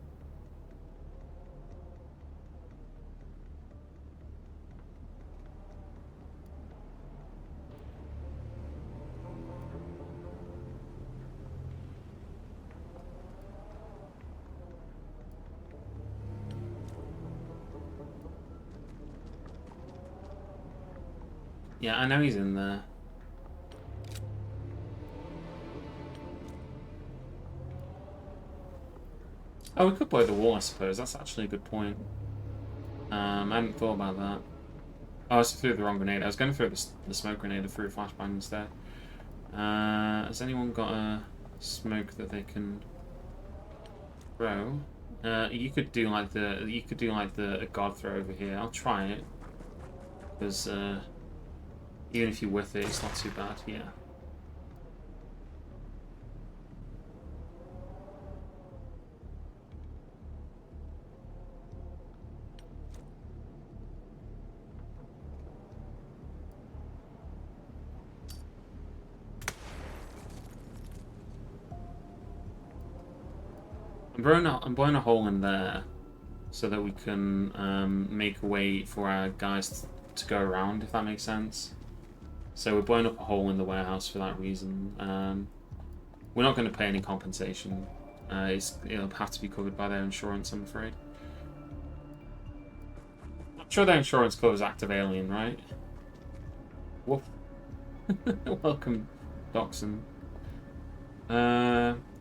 Yeah, I know he's in there. Oh, we could blow the wall, I suppose. That's actually a good point. I hadn't thought about that. Oh, I threw the wrong grenade. I was going to throw the smoke grenade. I threw a flashbang instead. Has anyone got a smoke that they can throw? You could do like the god throw over here. I'll try it because even if you whiff it, it's not too bad. Yeah. I'm blowing a hole in there so that we can make a way for our guys to go around, if that makes sense. So we're blowing up a hole in the warehouse for that reason. We're not going to pay any compensation. It'll have to be covered by their insurance, I'm afraid. I'm sure their insurance covers active alien, right? Woof. Welcome, Doxon.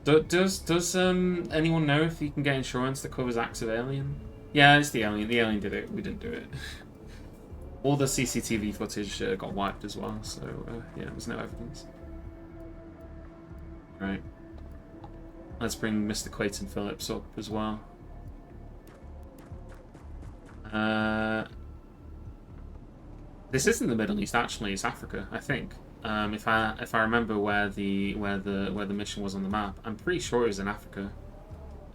Does anyone know if you can get insurance that covers active alien? Yeah, it's the alien. The alien did it. We didn't do it. All the CCTV footage got wiped as well, so yeah, there's no evidence. Right. Let's bring Mr. Clayton Phillips up as well. This isn't the Middle East, actually. It's Africa, I think. If I remember where the mission was on the map, I'm pretty sure it was in Africa.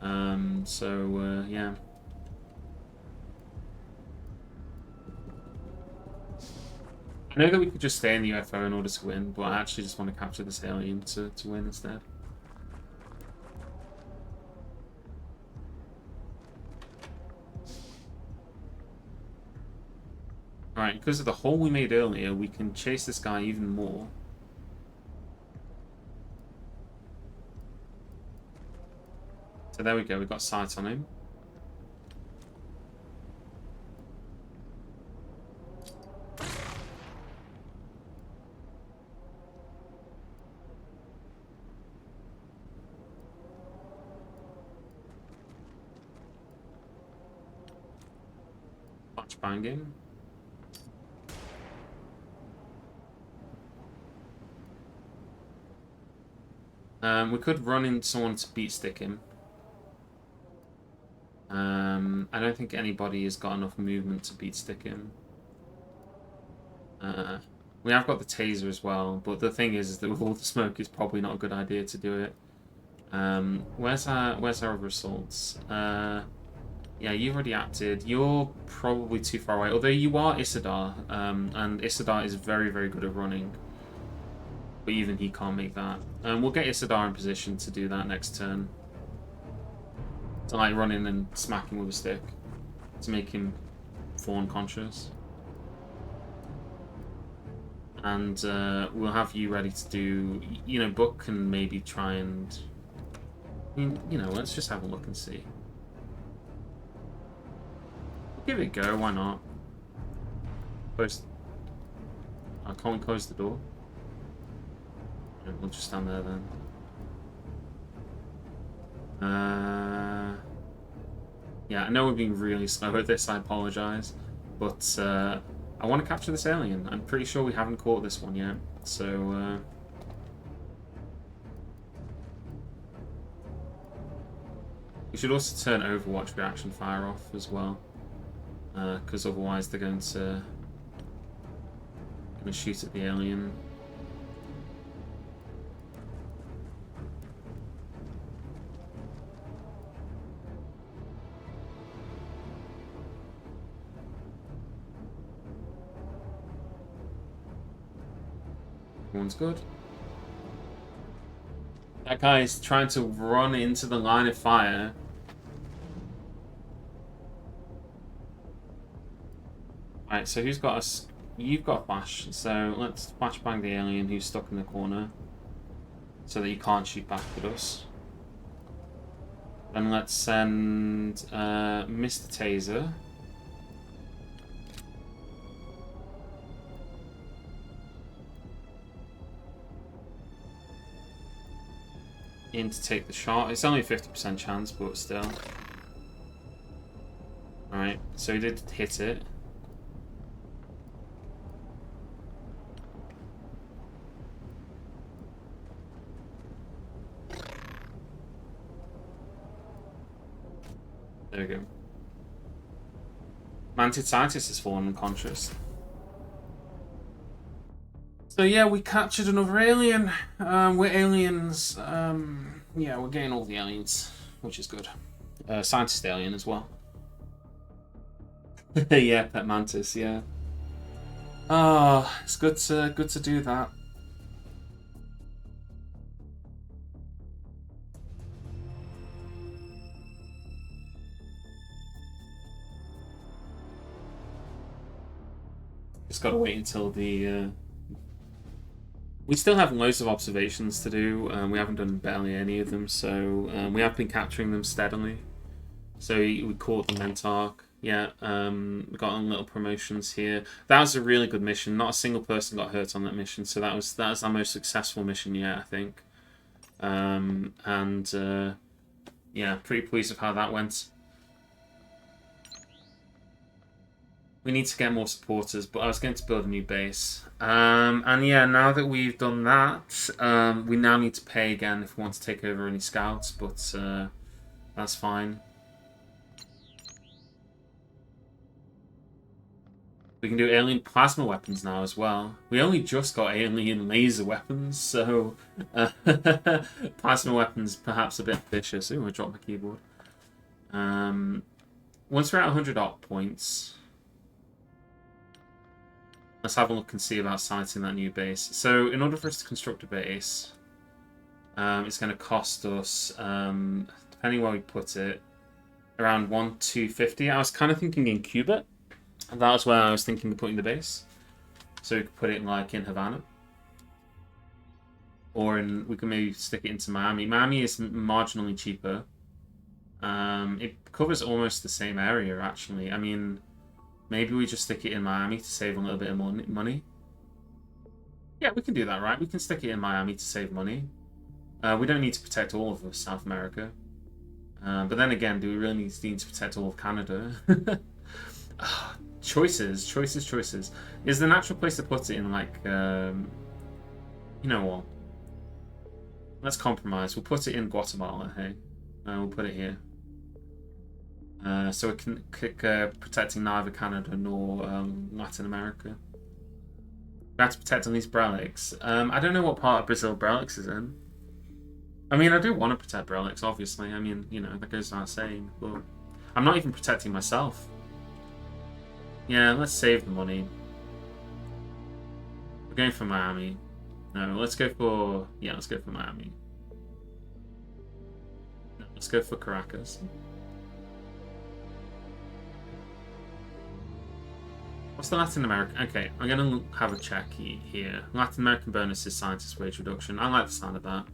Yeah. I know that we could just stay in the UFO in order to win, but I actually just want to capture this alien to win instead. Alright, because of the hole we made earlier, we can chase this guy even more. So there we go, we've got sight on him. Banging. We could run in someone to beat stick him. I don't think anybody has got enough movement to beat stick him. We have got the taser as well, but the thing is that with all the smoke, it's probably not a good idea to do it. Where's our other assaults? Yeah, you've already acted. You're probably too far away. Although you are Isidar, and Isidar is very, very good at running. But even he can't make that. We'll get Isidar in position to do that next turn. To like run in and smack him with a stick. To make him fall unconscious. And we'll have you ready to do... You know, Buck can maybe try and... You know, let's just have a look and see. Give it a go, why not? Close. Can't we close the door? Yeah, we'll just stand there then. Yeah, I know we're being really slow at this, I apologise. But I want to capture this alien. I'm pretty sure we haven't caught this one yet. So we should also turn Overwatch reaction fire off as well. Because otherwise they're going to shoot at the alien. Everyone's good. That guy is trying to run into the line of fire. Right, so who's got us? You've got flash, so let's flashbang the alien who's stuck in the corner so that he can't shoot back at us. And let's send Mr. Taser. in to take the shot. It's only a 50% chance, but still. Alright, so he did hit it. There we go. Mantid Scientist has fallen unconscious. So yeah, we captured another alien. We're aliens. Yeah, we're getting all the aliens, which is good. Scientist alien as well. Yeah, Pet Mantis. Yeah. Oh, it's good to do that. Just gotta wait until the. We still have loads of observations to do. We haven't done barely any of them, so we have been capturing them steadily. So we caught the Mentarch. Yeah, we got on little promotions here. That was a really good mission. Not a single person got hurt on that mission, so that was our most successful mission yet, I think. Yeah, pretty pleased with how that went. We need to get more supporters, but I was going to build a new base. And yeah, now that we've done that, we now need to pay again if we want to take over any scouts, but that's fine. We can do alien plasma weapons now as well. We only just got alien laser weapons, so plasma weapons perhaps a bit vicious. Ooh, I dropped my keyboard. Once we're at 100 op points, let's have a look and see about siting that new base. So in order for us to construct a base, it's going to cost us, depending where we put it, around 1,250. I was kind of thinking in Cuba. That was where I was thinking of putting the base. So we could put it like in Havana. Or we can maybe stick it into Miami. Miami is marginally cheaper. It covers almost the same area, actually. I mean, maybe we just stick it in Miami to save a little bit of money. Yeah, we can do that, right? We can stick it in Miami to save money. We don't need to protect all of South America. But then again, do we really need to protect all of Canada? Choices. Is the natural place to put it in, like, you know what? Let's compromise. We'll put it in Guatemala, hey? We'll put it here. So we can click protecting neither Canada nor Latin America. We have to protect on these Brelix. I don't know what part of Brazil Brelix is in. I mean, I do want to protect Brelix, obviously. I mean, you know, that goes without saying. But I'm not even protecting myself. Yeah, let's save the money. We're going for Miami. No, let's go for... Yeah, let's go for Miami. No, let's go for Caracas. What's the Latin American? Okay, I'm going to have a check here. Latin American bonus is scientist wage reduction. I like the sound of that.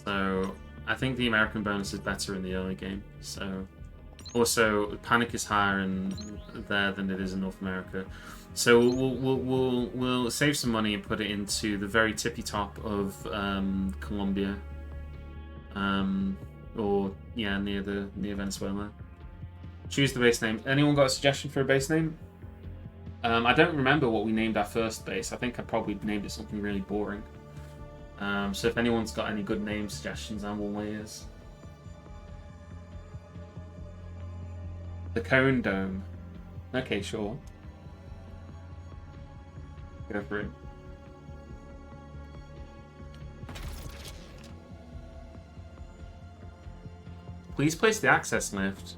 So, I think the American bonus is better in the early game. So... Also, panic is higher there than it is in North America, so we'll save some money and put it into the very tippy top of Colombia, or yeah, near Venezuela. Choose the base name. Anyone got a suggestion for a base name? I don't remember what we named our first base. I think I probably named it something really boring. So if anyone's got any good name suggestions, I'm all ears. The Cone Dome. Okay, sure. Go for it. Please place the access lift.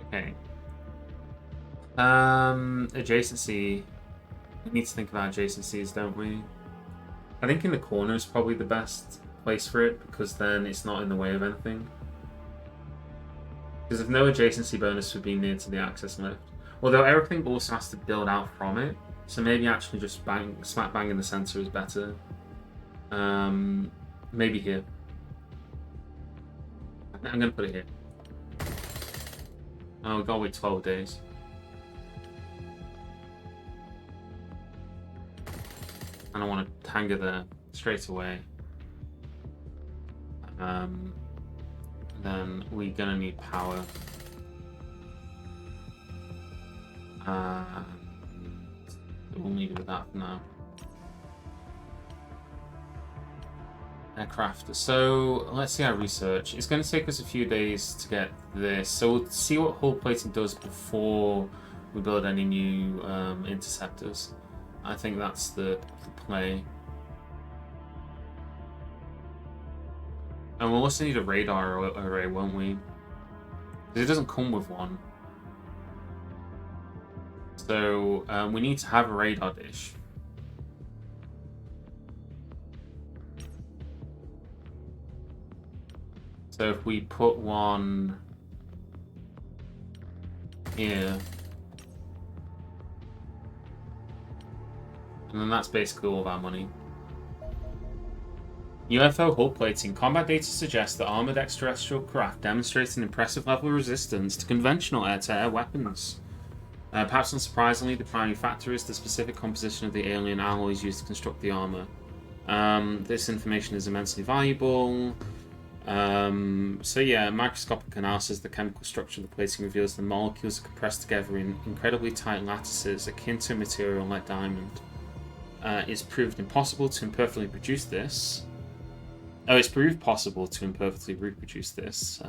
Okay. Adjacency. We need to think about adjacencies, don't we? I think in the corner is probably the best place for it, because then it's not in the way of anything. Because there's no adjacency bonus for being near to the access lift. Although everything also has to build out from it, so maybe actually just smack bang in the center is better. Maybe here. I'm gonna put it here. Oh, we gotta wait 12 days. And I want a hangar there straight away. Then we're gonna need power. We'll leave it with that for now. Aircraft. So let's see our research. It's going to take us a few days to get this. So we'll see what hull plating does before we build any new interceptors. I think that's the play. And we'll also need a radar array, won't we? Because it doesn't come with one. So we need to have a radar dish. So if we put one here, and then that's basically all of our money. UFO hull plating. Combat data suggests that armored extraterrestrial craft demonstrate an impressive level of resistance to conventional air-to-air weapons. Perhaps unsurprisingly, the primary factor is the specific composition of the alien alloys used to construct the armor. This information is immensely valuable. So yeah, microscopic analysis of the chemical structure of the plating reveals the molecules are compressed together in incredibly tight lattices akin to a material like diamond. It's proved impossible to imperfectly produce this. Oh, it's proved possible to imperfectly reproduce this.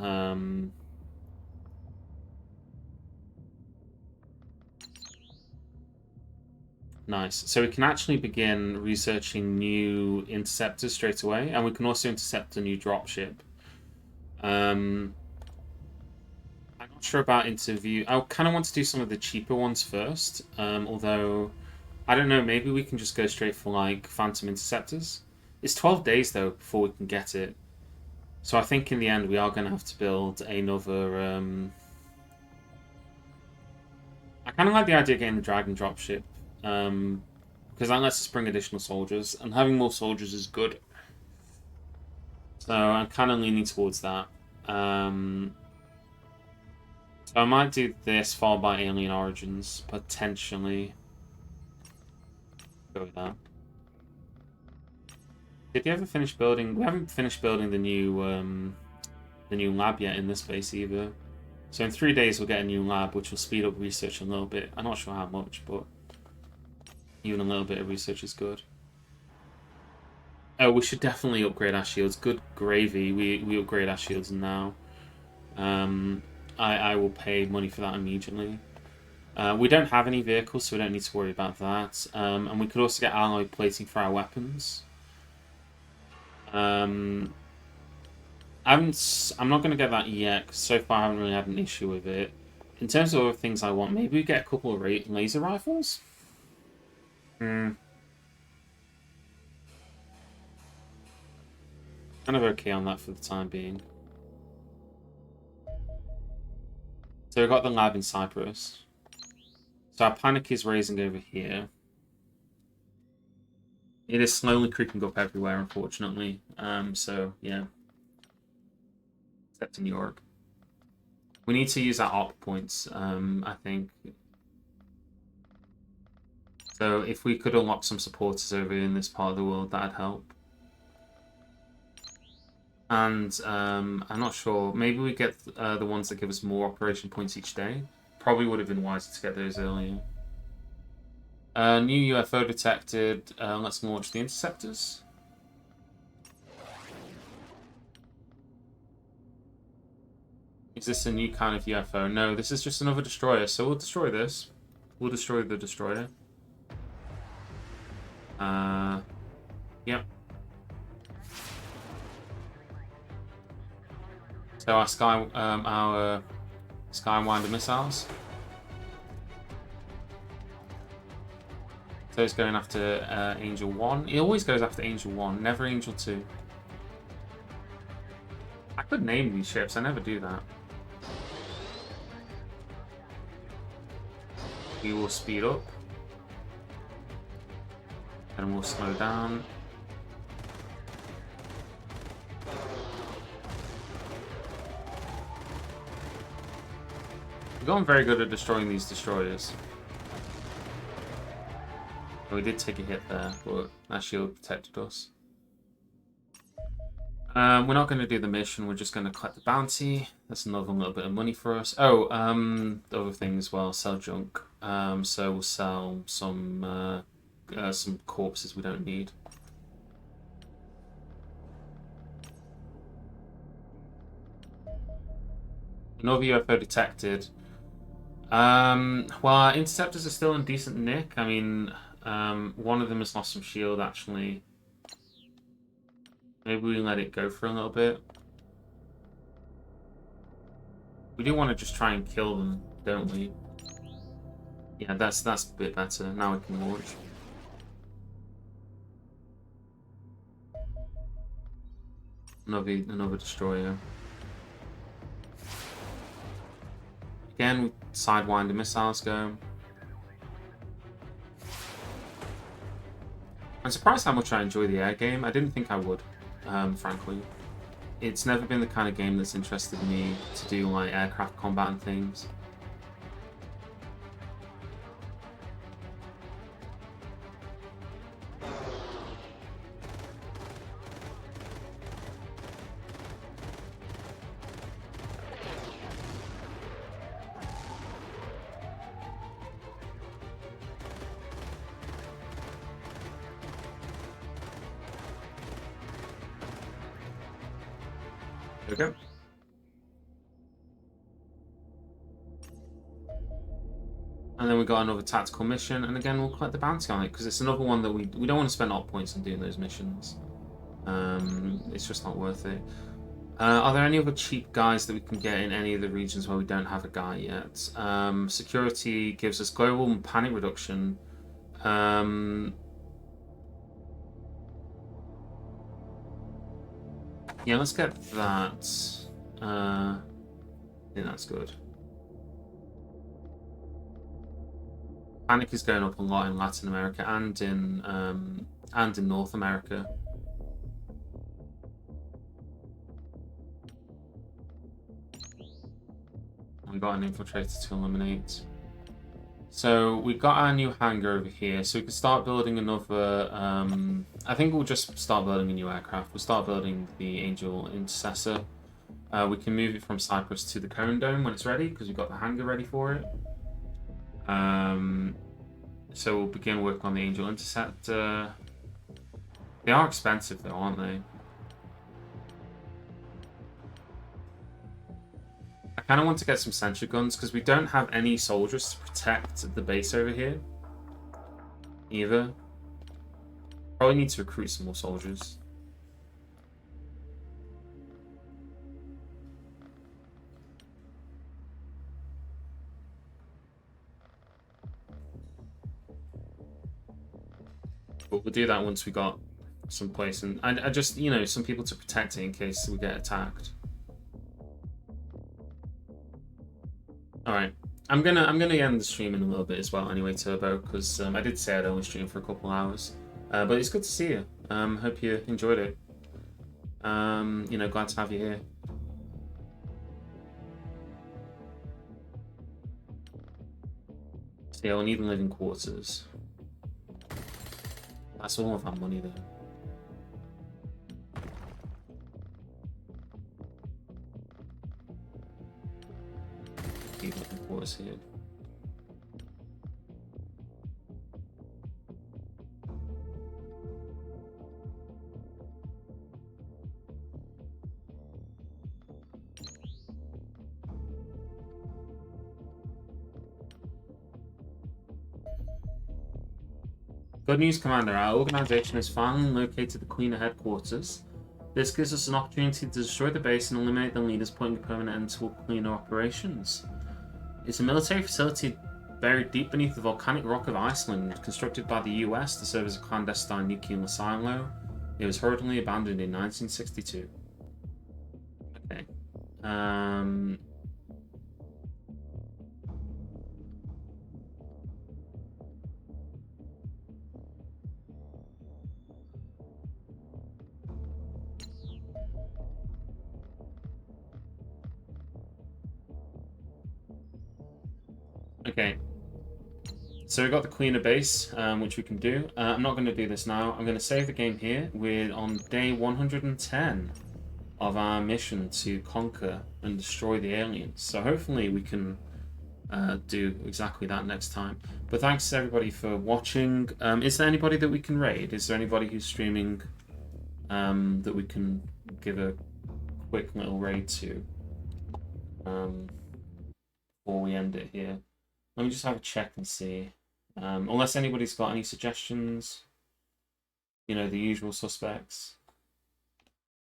Nice. So we can actually begin researching new interceptors straight away, and we can also intercept a new dropship. I'm not sure about interview. I kind of want to do some of the cheaper ones first, although I don't know. Maybe we can just go straight for like Phantom interceptors. It's 12 days though before we can get it, so I think in the end we are going to have to build another. I kind of like the idea of getting the Dragon dropship. Because that lets us bring additional soldiers, and having more soldiers is good. So I'm kind of leaning towards that. So I might do this followed by Alien Origins, potentially. Go with that. Did you ever finish building? We haven't finished building the new lab yet in this base either. So in 3 days we'll get a new lab, which will speed up research a little bit. I'm not sure how much, but even a little bit of research is good. Oh, we should definitely upgrade our shields. Good gravy. We upgrade our shields now. I will pay money for that immediately. We don't have any vehicles, so we don't need to worry about that. And we could also get alloy plating for our weapons. I'm not going to get that yet, because so far I haven't really had an issue with it. In terms of other things I want, maybe we get a couple of laser rifles? Kind of okay on that for the time being. So we've got the lab in Cyprus. So our panic is raising over here. It is slowly creeping up everywhere, unfortunately. So, yeah. Except in Europe. We need to use our op points, I think. So if we could unlock some supporters over in this part of the world, that'd help. And I'm not sure. Maybe we get the ones that give us more operation points each day. Probably would have been wiser to get those earlier. New UFO detected. Let's launch the interceptors. Is this a new kind of UFO? No, this is just another destroyer. So we'll destroy this. We'll destroy the destroyer. Yep. So our Skywinder missiles. So it's going after Angel 1. It always goes after Angel 1, never Angel 2. I could name these ships, I never do that. We will speed up. And we'll slow down. We've gotten very good at destroying these destroyers. We did take a hit there, but that shield protected us. We're not going to do the mission. We're just going to collect the bounty. That's another little bit of money for us. Oh, the other thing as well, sell junk. So we'll sell some corpses we don't need. Another UFO detected. Well, our interceptors are still in decent nick. I mean, one of them has lost some shield, actually. Maybe we let it go for a little bit. We do want to just try and kill them, don't we? Yeah, that's a bit better. Now we can launch. Another destroyer. Again, sidewinder missiles go. I'm surprised how much I enjoy the air game. I didn't think I would, frankly. It's never been the kind of game that's interested me to do like aircraft combat and things. Okay. And then we got another tactical mission, and again we'll collect the bounty on it because it's another one that we don't want to spend op points on doing those missions. It's just not worth it. Are there any other cheap guys that we can get in any of the regions where we don't have a guy yet? Security gives us global panic reduction. Yeah, let's get that. I think that's good. Panic is going up a lot in Latin America and in North America. We got an infiltrator to eliminate. So we got our new hangar over here, so we can start building another. I think we'll just start building a new aircraft. We'll start building the Angel Intercessor. We can move it from Cyprus to the Cone Dome when it's ready, because we've got the hangar ready for it. So we'll begin work on the Angel Interceptor. They are expensive though, aren't they? I kind of want to get some sentry guns because we don't have any soldiers to protect the base over here either. Probably need to recruit some more soldiers. But we'll do that once we got some place, and I just, you know, some people to protect it in case we get attacked. All right, I'm gonna end the stream in a little bit as well, anyway, Turbo, because I did say I'd only stream for a couple hours, but it's good to see you. Hope you enjoyed it. You know, glad to have you here. So yeah, we'll need living quarters. That's all of our money though. Keep living quarters here. Good news, Commander. Our organization has finally located the Cleaner headquarters. This gives us an opportunity to destroy the base and eliminate the leaders, putting a permanent end to Cleaner operations. It's a military facility buried deep beneath the volcanic rock of Iceland, constructed by the US to serve as a clandestine nuclear silo. It was hurriedly abandoned in 1962. Okay. Okay. So we've got the Queen of Base, which we can do. I'm not going to do this now. I'm going to save the game here. We're on day 110 of our mission to conquer and destroy the aliens. So hopefully we can do exactly that next time. But thanks everybody for watching. Is there anybody that we can raid? Is there anybody who's streaming that we can give a quick little raid to before we end it here? Let me just have a check and see. Unless anybody's got any suggestions, you know, the usual suspects.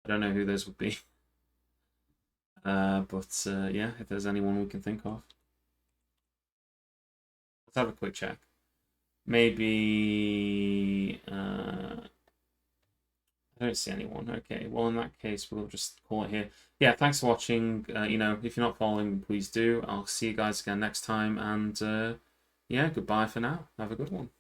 I don't know who those would be. But yeah, if there's anyone we can think of. Let's have a quick check. Maybe... I don't see anyone. Okay, well in that case, we'll just call it here. Yeah, thanks for watching. You know, if you're not following, please do. I'll see you guys again next time. And yeah, goodbye for now. Have a good one.